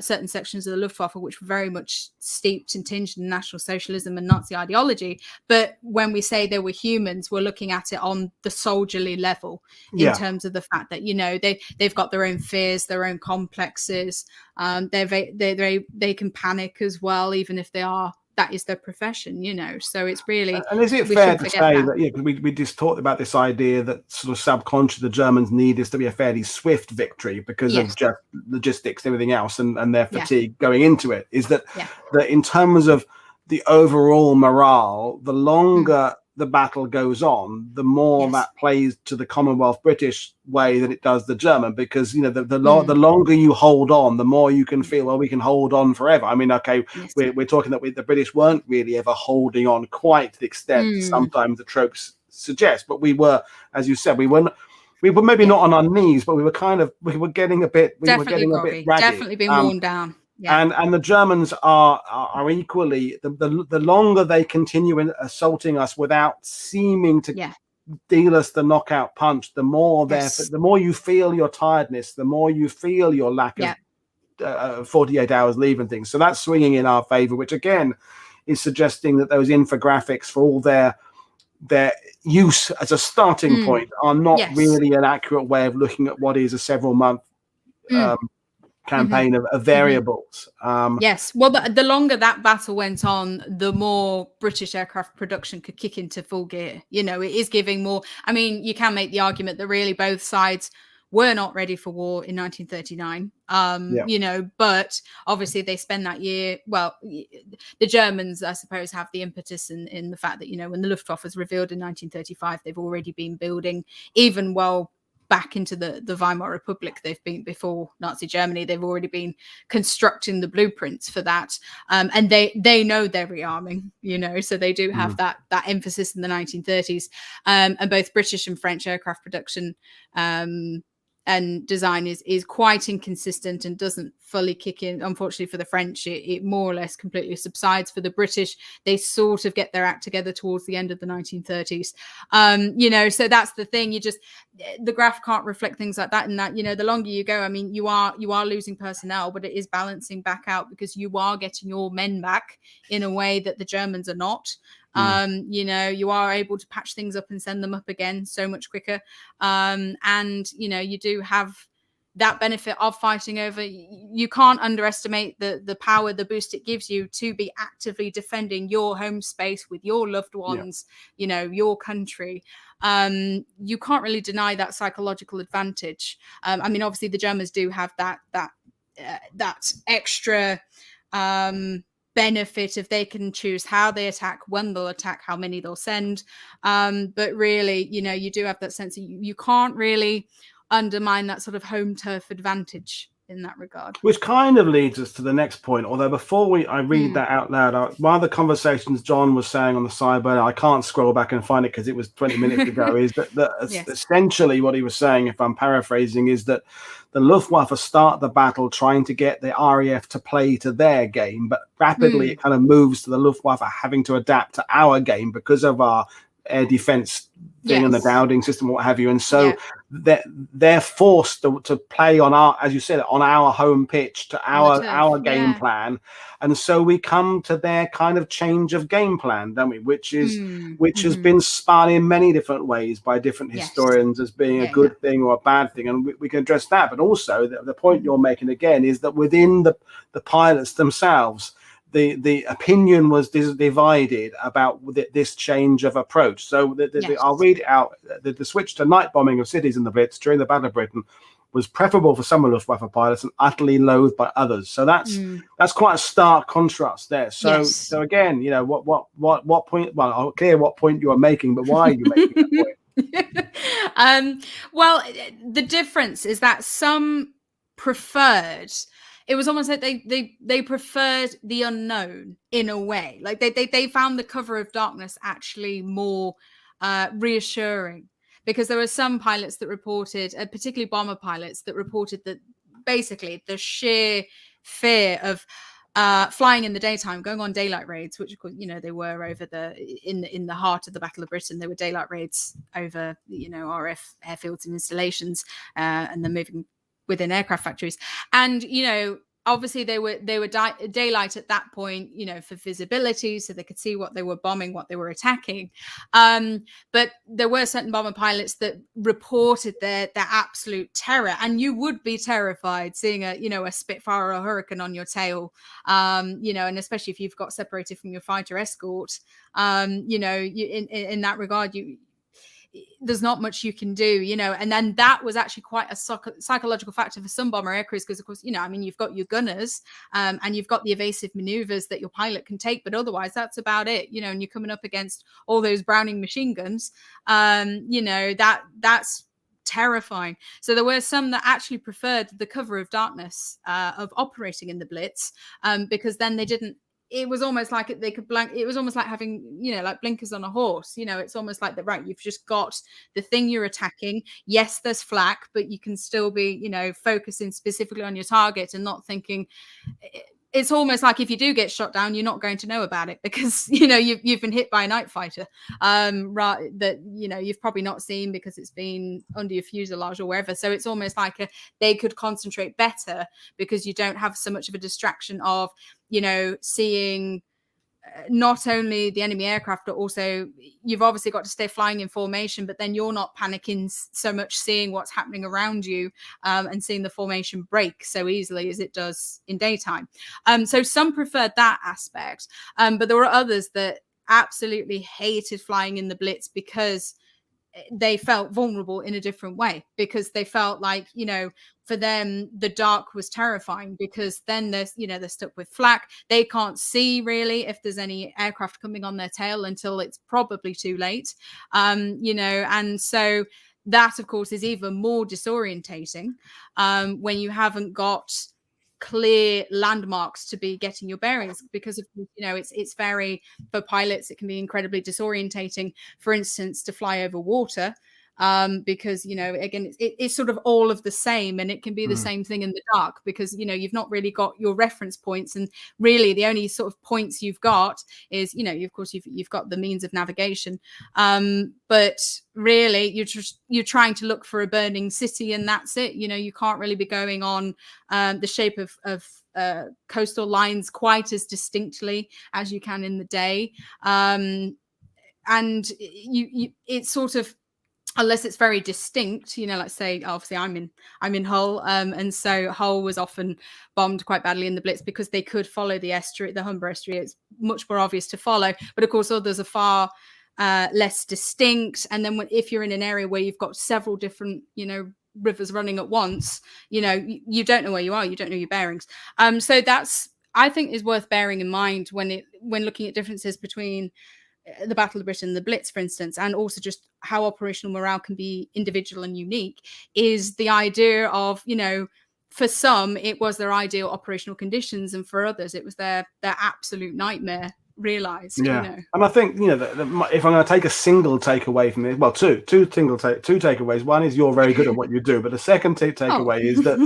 certain sections of the Luftwaffe which were very much steeped and tinged in National Socialism and Nazi ideology. But when we say they were humans, we're looking at it on the soldierly level in terms of the fact that, they've got their own fears, their own complexes. They can panic as well, even if that is their profession, so it's really. And is it fair to say that we just talked about this idea that sort of subconscious the Germans need this to be a fairly swift victory because of just logistics and everything else and their fatigue going into it, is that in terms of the overall morale, the longer the battle goes on, the more that plays to the Commonwealth British way than it does the German, because the longer you hold on, the more you can feel, well, we can hold on forever. I mean, okay, we're talking that the British weren't really ever holding on quite to the extent sometimes the tropes suggest, but we were, as you said, we were maybe not on our knees, but we were getting a bit ragged. Definitely being worn down. Yeah. And the Germans are equally, the longer they continue assaulting us without seeming to deal us the knockout punch, the more the more you feel your tiredness, the more you feel your lack of 48 hours leave and things. So that's swinging in our favor, which again is suggesting that those infographics, for all their use as a starting point, are not really an accurate way of looking at what is a several month campaign of variables. Yes, well, the longer that battle went on, the more British aircraft production could kick into full gear. It is giving more. I mean, you can make the argument that really both sides were not ready for war in 1939. But obviously they spend that year. Well, the Germans, I suppose, have the impetus in the fact that when the Luftwaffe was revealed in 1935, they've already been building, even back into the Weimar Republic. They've been before Nazi Germany. They've already been constructing the blueprints for that, and they know they're rearming. So they do have that emphasis in the 1930s, and both British and French aircraft production and design is quite inconsistent and doesn't fully kick in. Unfortunately for the French, it more or less completely subsides. For the British, they sort of get their act together towards the end of the 1930s. So that's the thing. The graph can't reflect things like that. And that, the longer you go, I mean, you are losing personnel, but it is balancing back out because you are getting your men back in a way that the Germans are not. You are able to patch things up and send them up again so much quicker. And you do have that benefit of fighting over. You can't underestimate the power, the boost it gives you to be actively defending your home space with your loved ones, your country. You can't really deny that psychological advantage. I mean, obviously the Germans do have that extra benefit if they can choose how they attack, when they'll attack, how many they'll send. But really, you do have that sense that you can't really undermine that sort of home turf advantage in that regard. Which kind of leads us to the next point. Although before I read that out loud, one of the conversations John was saying on the sidebar, I can't scroll back and find it because it was 20 minutes ago, is that essentially what he was saying, if I'm paraphrasing, is that the Luftwaffe start the battle trying to get the RAF to play to their game, but rapidly it kind of moves to the Luftwaffe having to adapt to our game because of our air defense thing and the Yes. Dowding system, what have you. And so Yeah. they're forced to play on our, as you said, on our home pitch, to On the our turf, game yeah. plan. And so we come to their kind of change of game plan, don't we? Which has been spun in many different ways by different Yes. historians as being a good thing or a bad thing. And we can address that. But also the point you're making again is that within the pilots themselves, the opinion was divided about this change of approach. So I'll read out the switch to night bombing of cities in the Blitz during the Battle of Britain was preferable for some Luftwaffe pilots and utterly loathed by others. So that's quite a stark contrast there. So so again, you know, what point? Well, I'll clear what point you are making, but why are you making that point? Well, the difference is that some preferred. It was almost like they preferred the unknown in a way. Like they found the cover of darkness actually more reassuring, because there were some pilots that reported, particularly bomber pilots, that reported that basically the sheer fear of flying in the daytime, going on daylight raids, which of course, you know, they were over in the heart of the Battle of Britain. There were daylight raids over, you know, RF airfields and installations, and then moving within aircraft factories. And, you know, obviously they were daylight at that point, you know, for visibility, so they could see what they were bombing, what they were attacking. But there were certain bomber pilots that reported their absolute terror, and you would be terrified seeing a Spitfire or a Hurricane on your tail, you know, and especially if you've got separated from your fighter escort, you know, in that regard, there's not much you can do, you know. And then that was actually quite a psychological factor for some bomber aircrews, because of course, you know, I mean, you've got your gunners, and you've got the evasive maneuvers that your pilot can take, but otherwise that's about it, you know. And you're coming up against all those Browning machine guns, you know, that's terrifying. So there were some that actually preferred the cover of darkness of operating in the Blitz, because then they didn't. It was almost like they could blank. It was almost like having, you know, like blinkers on a horse. You know, it's almost like right, you've just got the thing you're attacking. Yes, there's flak, but you can still be, you know, focusing specifically on your target and not thinking. It's almost like if you do get shot down, you're not going to know about it, because, you know, you've been hit by a night fighter, right, that, you know, you've probably not seen because it's been under your fuselage or wherever. So it's almost like they could concentrate better because you don't have so much of a distraction of, you know, seeing not only the enemy aircraft, but also you've obviously got to stay flying in formation, but then you're not panicking so much, seeing what's happening around you, and seeing the formation break so easily as it does in daytime. So some preferred that aspect, but there were others that absolutely hated flying in the Blitz because they felt vulnerable in a different way, because they felt like, you know, for them the dark was terrifying, because then they're stuck with flak. They can't see really if there's any aircraft coming on their tail until it's probably too late, you know. And so that of course is even more disorientating when you haven't got clear landmarks to be getting your bearings, because of, you know, it's very, for pilots it can be incredibly disorientating, for instance, to fly over water, because, you know, again, it's sort of all of the same, and it can be the same thing in the dark, because, you know, you've not really got your reference points, and really the only sort of points you've got is, you know, of course you've got the means of navigation, but really you're trying to look for a burning city, and that's it. You know, you can't really be going on the shape of coastal lines quite as distinctly as you can in the day, and it's sort of, unless it's very distinct, you know, like say, obviously I'm in Hull, and so Hull was often bombed quite badly in the Blitz because they could follow the estuary, the Humber estuary. It's much more obvious to follow, but of course others are far less distinct. And then if you're in an area where you've got several different, you know, rivers running at once, you know, you don't know where you are, you don't know your bearings. So that's, I think, is worth bearing in mind when looking at differences between the Battle of Britain, the Blitz, for instance, and also just how operational morale can be individual and unique, is the idea of, you know, for some it was their ideal operational conditions, and for others it was their absolute nightmare, realized. Yeah, and I think if I'm going to take a single takeaway from it, well, two takeaways. One is you're very good at what you do, but the second takeaway is that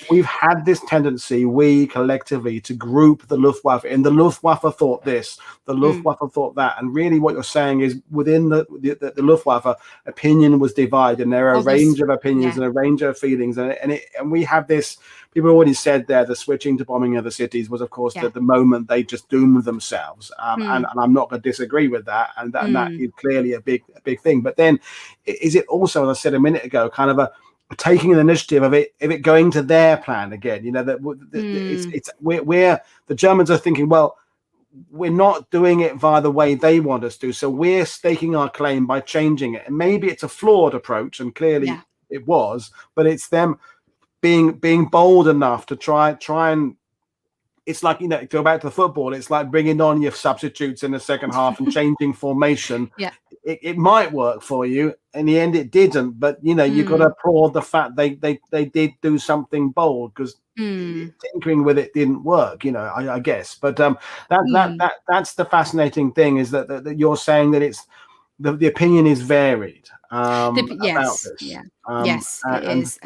we've had this tendency, we collectively, to group the Luftwaffe, and the Luftwaffe thought this, the Luftwaffe thought that, and really what you're saying is within the Luftwaffe, opinion was divided, and there are a range of opinions and a range of feelings, and we have this. People already said there the switching to bombing of the cities was, of course, the moment they just doomed themselves, and I'm not going to disagree with that, and that is clearly a big thing. But then, is it also, as I said a minute ago, kind of a taking the initiative of it going to their plan again? We're the Germans are thinking, well, we're not doing it via the way they want us to, so we're staking our claim by changing it, and maybe it's a flawed approach, and clearly it was, but it's them being bold enough to try and it's like, go back to the football, it's like bringing on your substitutes in the second half and changing formation. It might work for you. In the end it didn't, but you've got to applaud the fact they did do something bold, because tinkering with it didn't work, I guess. But that's the fascinating thing, is that you're saying that it's the opinion is varied about this. Yes, it is.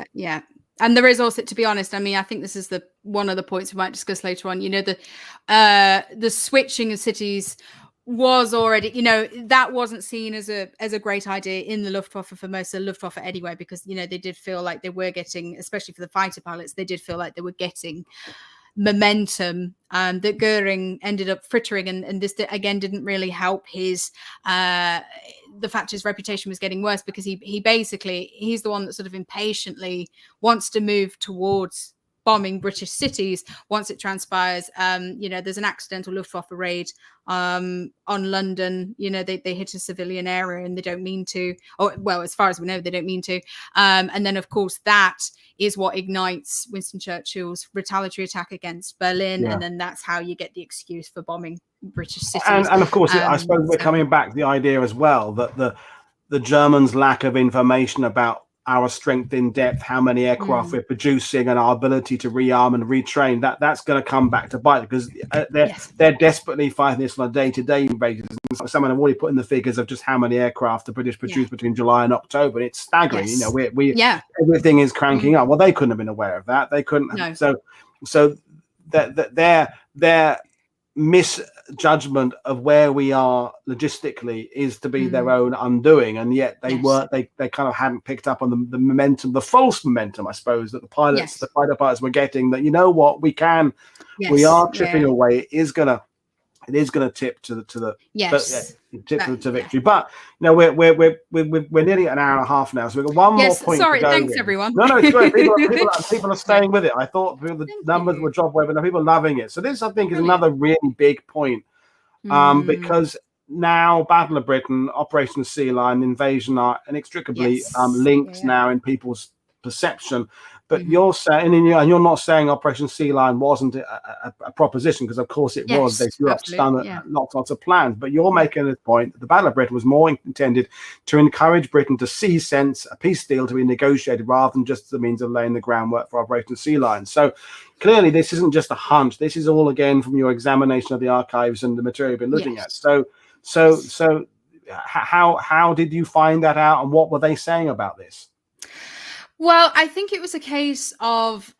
And there is also, to be honest, I mean, I think this is one of the points we might discuss later on. The switching of cities was already, that wasn't seen as a great idea in the Luftwaffe for most of the Luftwaffe anyway, because they did feel like they were getting, especially for the fighter pilots, they did feel like they were getting momentum, that Goering ended up frittering, and this again didn't really help his the fact his reputation was getting worse, because he's the one that sort of impatiently wants to move towards bombing British cities once it transpires. There's an accidental Luftwaffe raid on London. They hit a civilian area and they don't mean to, or well, as far as we know, they don't mean to. And then of course that is what ignites Winston Churchill's retaliatory attack against Berlin, and then that's how you get the excuse for bombing British cities. And of course, I suppose we're coming back to the idea as well that the Germans' lack of information about our strength in depth, how many aircraft we're producing, and our ability to rearm and retrain, that's going to come back to bite, because they're desperately fighting this on a day-to-day basis. Someone have already put in the figures of just how many aircraft the British produced between July and October, and it's staggering. Everything is cranking up. Well, they couldn't have been aware of that. They couldn't. No. So that their misjudgment of where we are logistically is to be their own undoing, and yet they kind of hadn't picked up on the momentum, the false momentum, I suppose, that the fighter pilots were getting, that we are chipping away. It is gonna tip to victory. But we're nearly an hour and a half now, so we've got one more point. Sorry, thanks everyone. No, it's great. People are staying with it. I thought the numbers would drop away, but people are loving it. So this, I think, is another really big point, because now Battle of Britain, Operation Sea Lion, invasion are inextricably linked now in people's perception. But you're saying, and you're not saying Operation Sea Lion wasn't a proposition, because of course it was. They threw up lots of plans. But you're making the point that the Battle of Britain was more intended to encourage Britain to see sense, a peace deal to be negotiated, rather than just the means of laying the groundwork for Operation Sea Lion. So clearly this isn't just a hunch. This is all, again, from your examination of the archives and the material you've been looking at. So how did you find that out, and what were they saying about this? Well, I think it was a case of,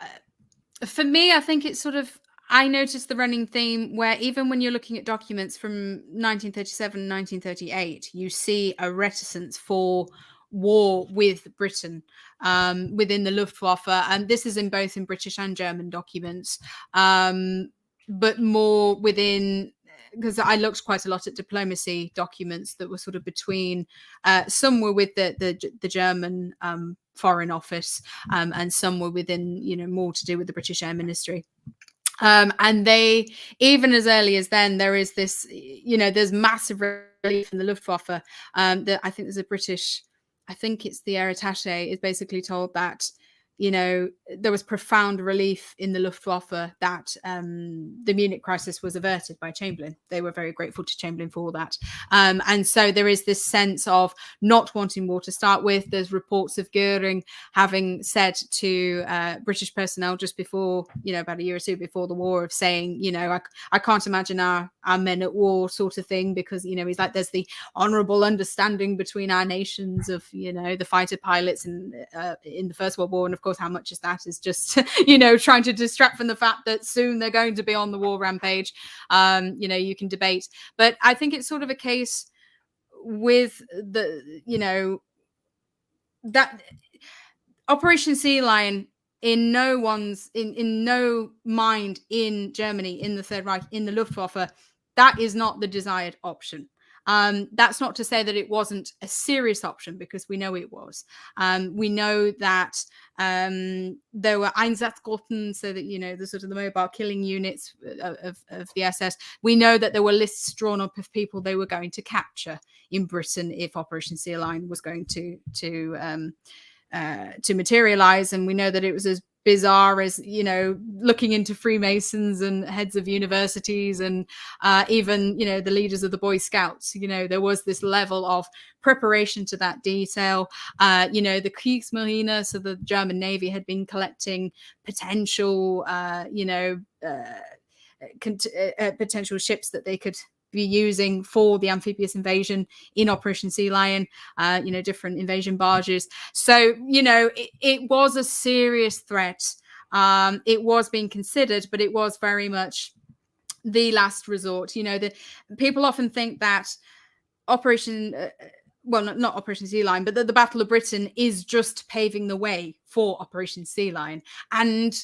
for me, I think it's sort of, I noticed the running theme where even when you're looking at documents from 1937, 1938, you see a reticence for war with Britain within the Luftwaffe. And this is in both in British and German documents, but more within, because I looked quite a lot at diplomacy documents that were sort of between, some were with the German Foreign Office, and some were within, more to do with the British Air Ministry. And they, even as early as then, there is this, there's massive relief in the Luftwaffe. That I think there's a British, I think it's the air attaché, is basically told that, there was profound relief in the Luftwaffe that the Munich crisis was averted by Chamberlain. They were very grateful to Chamberlain for that. And so there is this sense of not wanting war to start with. There's reports of Goering having said to British personnel just before, about a year or two before the war, of saying, I can't imagine our our men at war sort of thing, because, you know, he's like, there's the honorable understanding between our nations of, you know, the fighter pilots in the First World War. And of course, how much is that is just, you know, trying to distract from the fact that soon they're going to be on the war rampage. You know, you can debate. But I think it's sort of a case with the, you know, that Operation Sea Lion in no mind in Germany, in the Third Reich, in the Luftwaffe, that is not the desired option. That's not to say that it wasn't a serious option, because we know it was. We know that there were Einsatzgruppen, so that, you know, the sort of the mobile killing units of the SS. We know that there were lists drawn up of people they were going to capture in Britain if Operation Sea Lion was going to materialize. And we know that it was as bizarre as, you know, looking into Freemasons and heads of universities and even, you know, the leaders of the Boy Scouts. You know, there was this level of preparation to that detail. You know, the Kriegsmarine, so the German Navy, had been collecting potential, potential ships that they could be using for the amphibious invasion in Operation Sea Lion, you know, different invasion barges. So, you know, it was a serious threat. It was being considered, but it was very much the last resort. You know, the people often think that Operation, not Operation Sea Lion, but the Battle of Britain is just paving the way for Operation Sea Lion. And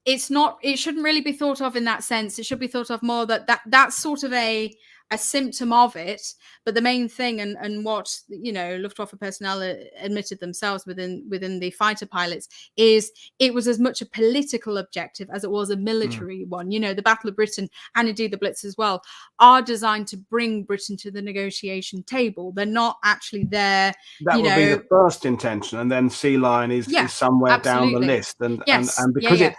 it's not, it shouldn't really be thought of in that sense. It should be thought of more that's sort of a symptom of it. But the main thing, and what, you know, Luftwaffe personnel admitted themselves within the fighter pilots, is it was as much a political objective as it was a military one. You know, the Battle of Britain, and indeed the Blitz as well, are designed to bring Britain to the negotiation table. They're not actually there. That would be the first intention, and then Sea Lion is somewhere down the list, and because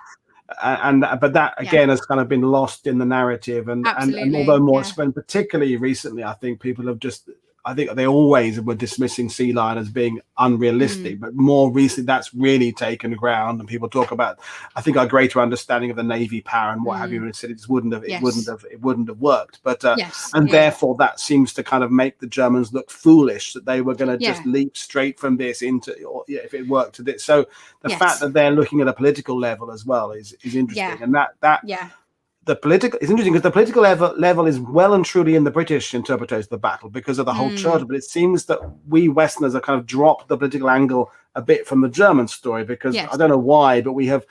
but that again has kind of been lost in the narrative, and although more and particularly recently, I think people have just, I think they always were dismissing Sea Lion as being unrealistic, but more recently that's really taken ground, and people talk about, I think, a greater understanding of the Navy power and what have you, and said it wouldn't have worked. But therefore that seems to kind of make the Germans look foolish, that they were going to just leap straight from this into, or if it worked to this. So the fact that they're looking at a political level as well is interesting, and the political, it's interesting because the political level is well and truly in the British interpretation of the battle because of the whole church. But it seems that we Westerners have kind of dropped the political angle a bit from the German story, because I don't know why, but we have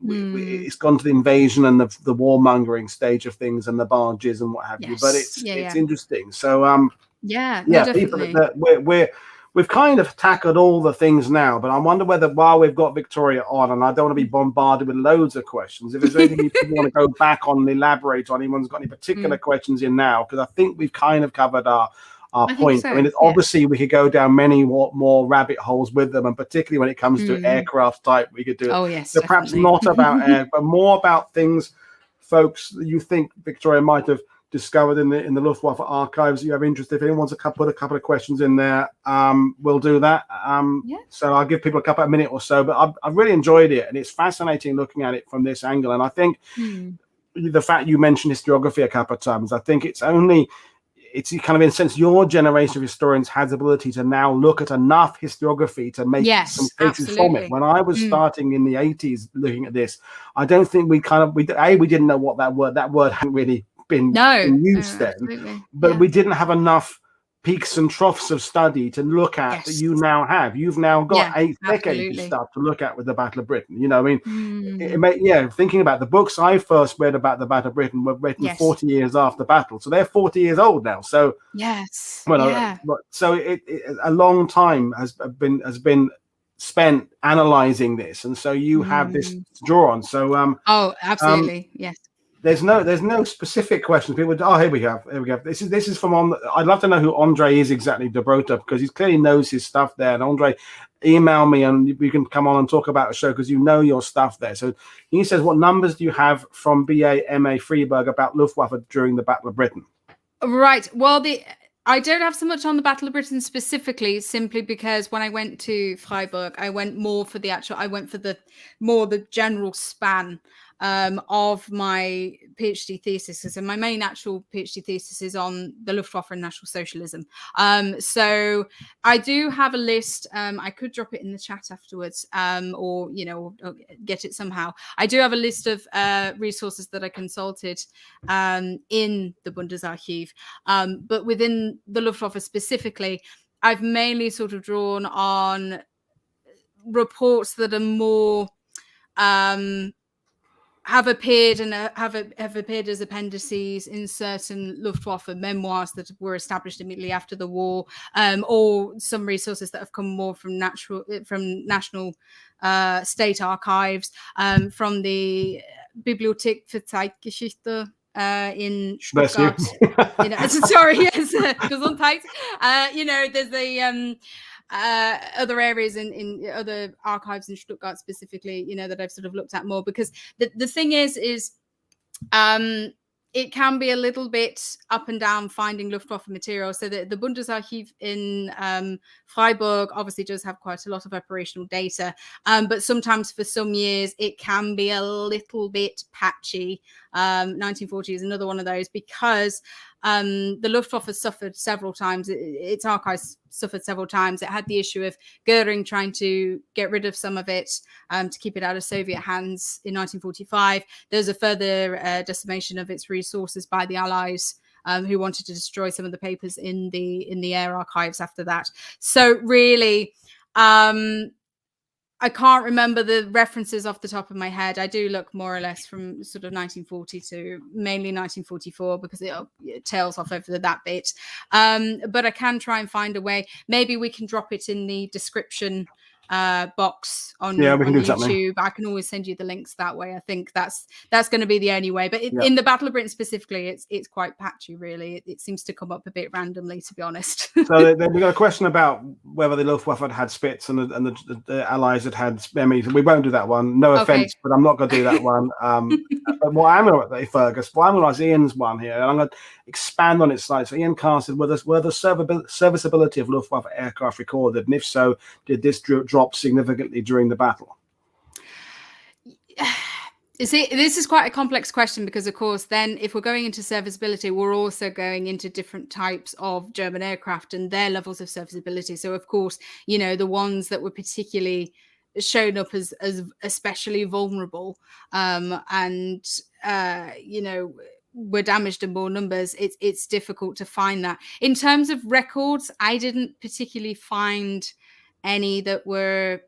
it's gone to the invasion and the warmongering stage of things and the barges and what have you. But it's interesting. So people, we've kind of tackled all the things now, but I wonder whether, while we've got Victoria on, and I don't want to be bombarded with loads of questions, if there's anything you want to go back on and elaborate on, anyone's got any particular questions in now, because I think we've kind of covered our point. So, I mean, obviously we could go down many more rabbit holes with them, and particularly when it comes to aircraft type, we could do it. Oh, yes, so perhaps not about air, but more about things, folks, you think Victoria might have discovered in the Luftwaffe archives you have interest. If anyone wants to put a couple of questions in there, we'll do that. So I'll give people a couple of minutes or so, but I've really enjoyed it, and it's fascinating looking at it from this angle. And I think the fact you mentioned historiography a couple of times, I think it's kind of, in a sense, your generation of historians has the ability to now look at enough historiography to make some cases from it. When I was starting in the 80s looking at this, I don't think we didn't know what that word hadn't really been used then, but we didn't have enough peaks and troughs of study to look at that you now have. You've now got 8 decades of stuff to look at with the Battle of Britain. You know, I mean, thinking about the books I first read about the Battle of Britain were written 40 years after battle, so they're 40 years old now. So so a long time has been spent analyzing this, and so you have this to draw on. So There's no specific questions. People, here we go. This is from I'd love to know who Andre is exactly, Dobrota, because he clearly knows his stuff there. And Andre, email me and we can come on and talk about the show because you know your stuff there. So he says, what numbers do you have from BA, MA, Freiburg about Luftwaffe during the Battle of Britain? Right. Well, I don't have so much on the Battle of Britain specifically, simply because when I went to Freiburg, I went more for the general span of my PhD thesis. So my main actual PhD thesis is on the Luftwaffe and National Socialism. So I do have a list. I could drop it in the chat afterwards, or get it somehow. I do have a list of resources that I consulted in the Bundesarchiv, but within the Luftwaffe specifically, I've mainly sort of drawn on reports that are more have appeared as appendices in certain Luftwaffe memoirs that were established immediately after the war, or some resources that have come more from national state archives, from the Bibliothek für Zeitgeschichte in Stuttgart. Sorry, yes, Gesundheit. There's the other areas in other archives in Stuttgart specifically, that I've sort of looked at more, because the thing is it can be a little bit up and down finding Luftwaffe material. So the Bundesarchiv in Freiburg obviously does have quite a lot of operational data, but sometimes for some years it can be a little bit patchy. 1940 is another one of those, because the Luftwaffe suffered several times. Its archives suffered several times. It had the issue of Goering trying to get rid of some of it to keep it out of Soviet hands in 1945. There's a further decimation of its resources by the Allies, who wanted to destroy some of the papers in the air archives after that. So really, I can't remember the references off the top of my head. I do look more or less from sort of 1940 to mainly 1944, because it tails off over that bit. But I can try and find a way. Maybe we can drop it in the description box on YouTube. Something. I can always send you the links that way. I think that's going to be the only way. But in the Battle of Britain specifically, it's quite patchy, really. It seems to come up a bit randomly, to be honest. So then we got a question about whether the Luftwaffe had Spitz and the Allies had Memis. We won't do that one. No offense, but I'm not going to do that one. But what I'm going to Fergus, what I'm going to ask Ian's one here, and I'm going to expand on it slightly. So Ian casted, were the serviceability of Luftwaffe aircraft recorded, and if so, did this drop significantly during the battle? See, this is quite a complex question, because of course then if we're going into serviceability, we're also going into different types of German aircraft and their levels of serviceability. So of course, the ones that were particularly shown up as especially vulnerable, and were damaged in more numbers, it's difficult to find that. In terms of records, I didn't particularly find any that were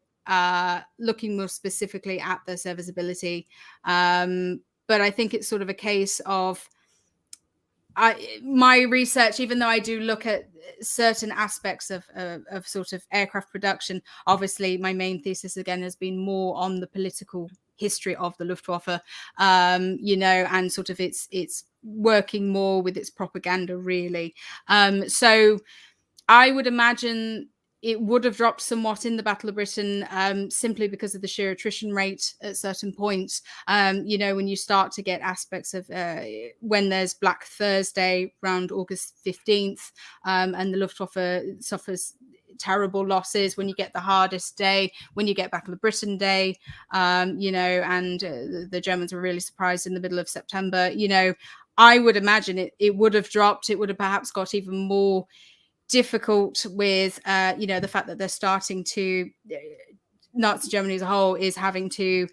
looking more specifically at their serviceability, but I think it's sort of a case of my research, even though I do look at certain aspects of sort of aircraft production. Obviously, my main thesis again has been more on the political history of the Luftwaffe, and sort of its working more with its propaganda, really. So I would imagine it would have dropped somewhat in the Battle of Britain, simply because of the sheer attrition rate at certain points. When you start to get aspects of when there's Black Thursday around August 15th, and the Luftwaffe suffers terrible losses, when you get the hardest day, when you get Battle of Britain Day, and the Germans were really surprised in the middle of September. I would imagine it would have dropped. It would have perhaps got even more difficult with the fact that they're starting to, Nazi Germany as a whole is having to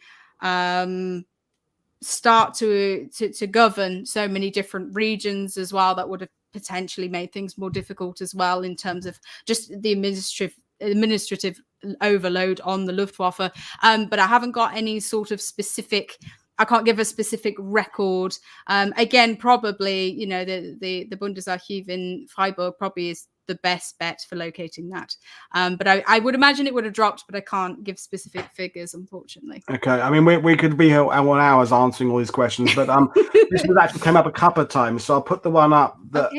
start to govern so many different regions as well. That would have potentially made things more difficult as well, in terms of just the administrative overload on the Luftwaffe. But I haven't got any sort of specific, I can't give a specific record. Again, probably, the Bundesarchiv in Freiburg probably is the best bet for locating that. But I would imagine it would have dropped, but I can't give specific figures, unfortunately. Okay. I mean, we could be here 1 hours answering all these questions, but this one actually came up a couple of times. So I'll put the one up that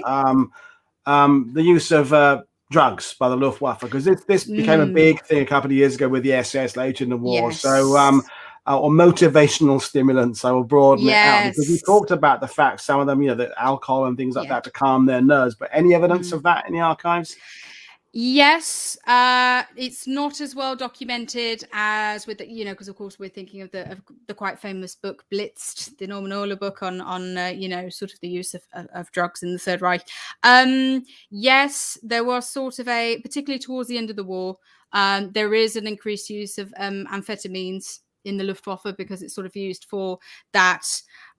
the use of drugs by the Luftwaffe, because this became a big thing a couple of years ago with the SS later in the war. Yes. So or motivational stimulants, I will broaden it out, because we talked about the fact some of them, the alcohol and things like that to calm their nerves. But any evidence of that in the archives? Yes, it's not as well documented as with the, because of course we're thinking of the quite famous book Blitzed, the Norman Euler book on sort of the use of drugs in the Third Reich. Yes, there was sort of particularly towards the end of the war, there is an increased use of amphetamines in the Luftwaffe because it's sort of used for that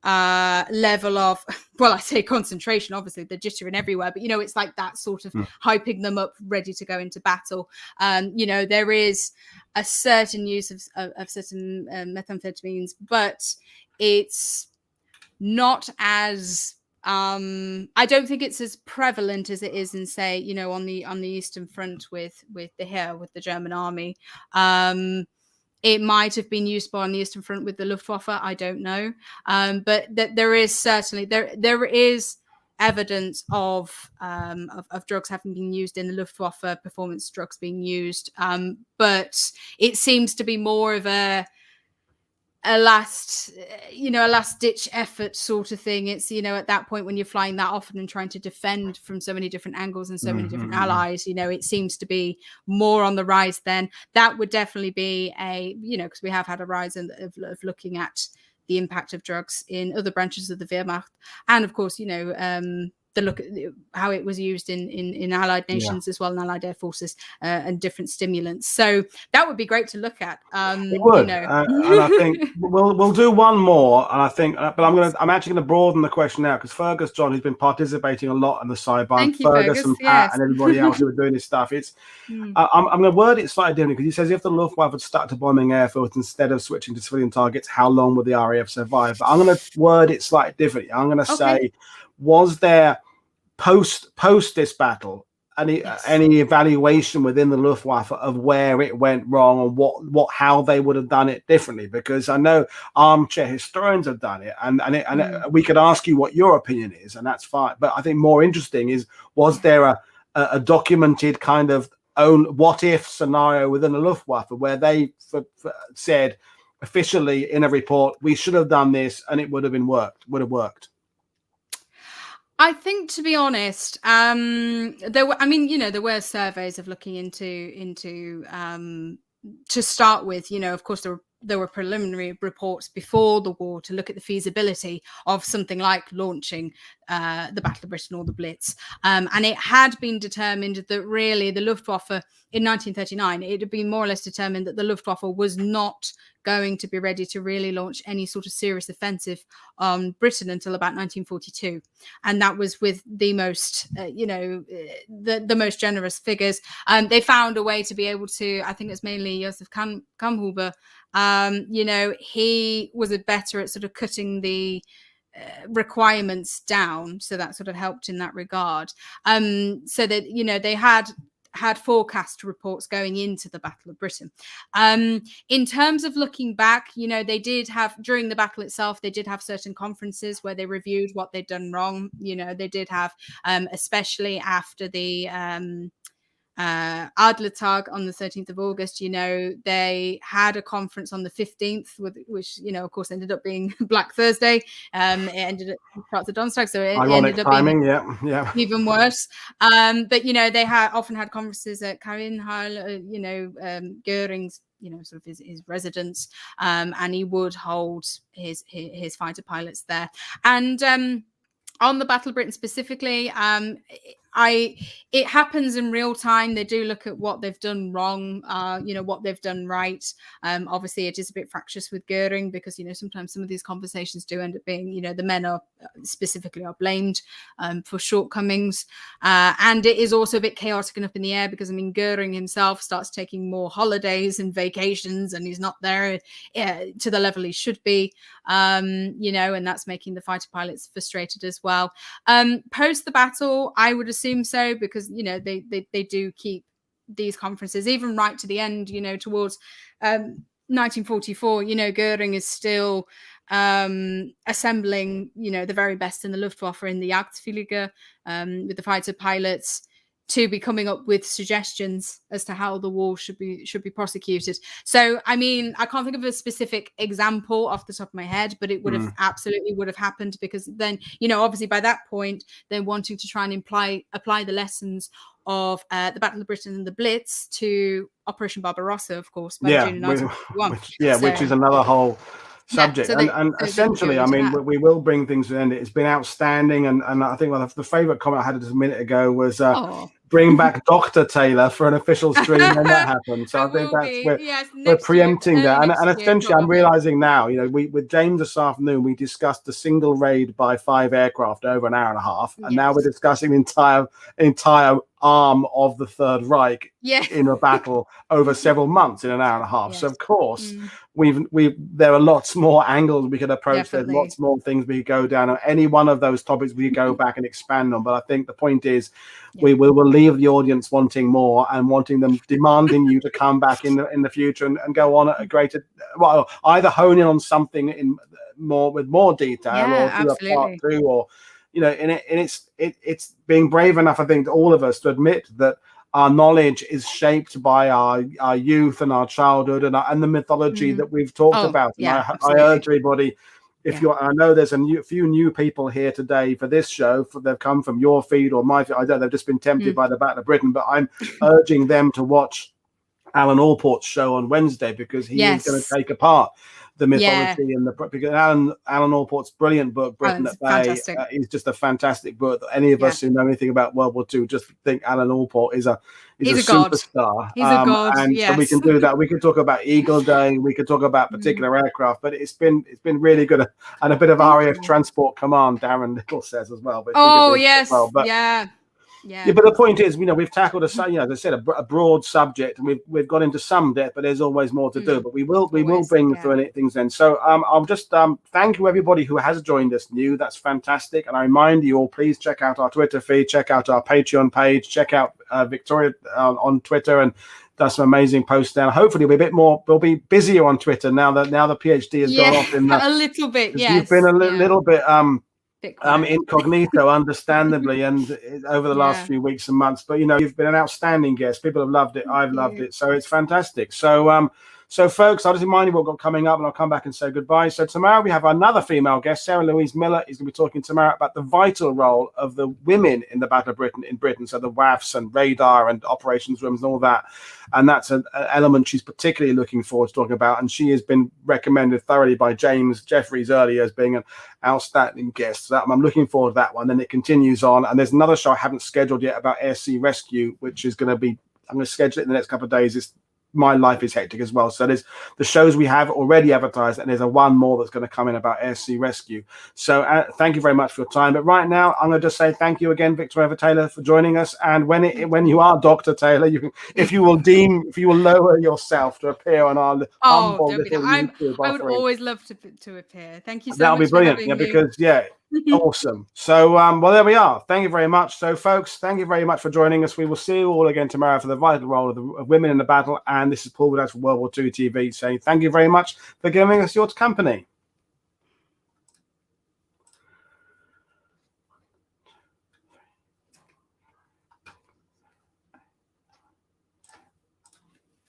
level of, well, I say concentration, obviously they're jittering everywhere, but it's like that sort of hyping them up ready to go into battle. There is a certain use of certain methamphetamines, but it's not as I don't think it's as prevalent as it is in, say, on the Eastern Front with the German army. It might have been used on the Eastern Front with the Luftwaffe. I don't know, but there is certainly there is evidence of drugs having been used in the Luftwaffe, performance drugs being used, but it seems to be more of a last ditch effort sort of thing. It's at that point when you're flying that often and trying to defend from so many different angles and so many different allies, it seems to be more on the rise. Then that would definitely be because we have had a rise of looking at the impact of drugs in other branches of the Wehrmacht, and of course the look at how it was used in allied nations as well, and allied air forces, and different stimulants. So that would be great to look at. It would, and I think we'll do one more. And I think, but I'm actually going to broaden the question out because Fergus John, who's been participating a lot on the sidebar, Thank you, Fergus and Pat and everybody else who are doing this stuff. It's I'm going to word it slightly differently because he says if the Luftwaffe had stuck to bombing airfields instead of switching to civilian targets, how long would the RAF survive? But I'm going to word it slightly differently. I'm going to say, was there post this battle any evaluation within the Luftwaffe of where it went wrong and how they would have done it differently? Because I know armchair historians have done it, and we could ask you what your opinion is, and that's fine. But I think more interesting is, was there a documented kind of own what if scenario within the Luftwaffe where they said officially in a report, we should have done this and it would have worked? I think, to be honest, there were surveys of looking into to start with. Of course, there were preliminary reports before the war to look at the feasibility of something like launching the Battle of Britain or the Blitz. And it had been determined that really the Luftwaffe in 1939, it had been more or less determined that the Luftwaffe was not going to be ready to really launch any sort of serious offensive on Britain until about 1942. And that was with the most, the most generous figures. They found a way to be able to, I think it's mainly Josef Kammhuber, he was better at sort of cutting the requirements down, so that sort of helped in that regard, so that they had forecast reports going into the Battle of Britain. In terms of looking back, they did have, during the battle itself, they did have certain conferences where they reviewed what they'd done wrong. They did have, especially after the Adlertag on the 13th of August, they had a conference on the 15th, which, of course, ended up being Black Thursday. It ended up parts of Donnerstag, so it ended up timing, being even worse. But, they often had conferences at Karinhal, Goering's, sort of his residence, and he would hold his fighter pilots there. And on the Battle of Britain specifically, it happens in real time. They do look at what they've done wrong, what they've done right. Obviously, it is a bit fractious with Goering because, sometimes some of these conversations do end up being, the men are blamed for shortcomings. And it is also a bit chaotic and up in the air because, Goering himself starts taking more holidays and vacations and he's not there to the level he should be, and that's making the fighter pilots frustrated as well. Post the battle, I would assume so because they do keep these conferences even right to the end. Towards 1944, Goering is still assembling the very best in the Luftwaffe in the Jagdflieger with the fighter pilots to be coming up with suggestions as to how the war should be prosecuted. So, I can't think of a specific example off the top of my head, but it would have absolutely would have happened because then, obviously by that point, they're wanting to try and apply the lessons of the Battle of Britain and the Blitz to Operation Barbarossa, of course, by June 1941. Which is another whole subject. So and essentially, I mean, we will bring things to an end. It's been outstanding, and I think the favourite comment I had just a minute ago was bring back Dr. Taylor for an official stream when that happens. So I think we're preempting that. And essentially, I'm realising now, with James this afternoon, we discussed the single raid by 5 aircraft over an hour and a half, and now we're discussing the entire arm of the Third Reich in a battle over several months in an hour and a half. So of course there are lots more angles we could approach. There's lots more things we could go down on. Any one of those topics we could go back and expand on. But I think the point is we will leave the audience wanting more and demanding you to come back in the future and go on at a greater, well, either hone in on something with more detail or do a part 2 or and it's being brave enough, I think, to all of us to admit that our knowledge is shaped by our youth and our childhood and the mythology that we've talked about. And I urge everybody, I know there's a few new people here today for this show. They've come from your feed or my feed. I don't know, they've just been tempted by the Battle of Britain, but I'm urging them to watch Alan Allport's show on Wednesday, because he is going to take apart the mythology and because Alan Allport's brilliant book, Britain at Bay, is just a fantastic book. Any of us who know anything about World War II just think Alan Allport is a superstar. He's a god. And so we can do that. We can talk about Eagle Day. We can talk about particular aircraft, but it's been really good, and a bit of RAF Transport Command. Darren Little says as well. But but the point is, we've tackled as I said, a broad subject, and we've got into some depth, but there's always more to do. But we will bring through things then. So I'll just thank you everybody who has joined us new. That's fantastic. And I remind you all, please check out our Twitter feed, check out our Patreon page, check out Victoria on Twitter, and does some amazing posts down. Hopefully we'll be busier on Twitter now that the PhD has gone off in a little bit. You've been a little bit incognito, understandably, and over the last few weeks and months. But you've been an outstanding guest. People have loved it. I've loved it. So it's fantastic. So folks, I'll just remind you what we've got coming up, and I'll come back and say goodbye. So tomorrow we have another female guest, Sarah Louise Miller, is going to be talking tomorrow about the vital role of the women in the Battle of Britain. So the WAFs and radar and operations rooms and all that. And that's an element she's particularly looking forward to talking about. And she has been recommended thoroughly by James Jeffries earlier as being an outstanding guest. So I'm looking forward to that one. Then it continues on. And there's another show I haven't scheduled yet about air sea rescue, which is going to be, I'm going to schedule it in the next couple of days. My life is hectic as well. So there's the shows we have already advertised, and there's one more that's going to come in about air sea rescue. So thank you very much for your time. But right now, I'm going to just say thank you again, Victoria Taylor, for joining us. And when you are Dr. Taylor, you can, if you will lower yourself to appear on our humble little YouTube I would always love to appear. Thank you so much. That'll be brilliant. Because awesome. So well, there we are. Thank you very much. So folks, thank you very much for joining us. We will see you all again tomorrow for the vital role of women in the battle. And this is Paul Woodhouse from World War II TV saying thank you very much for giving us your company.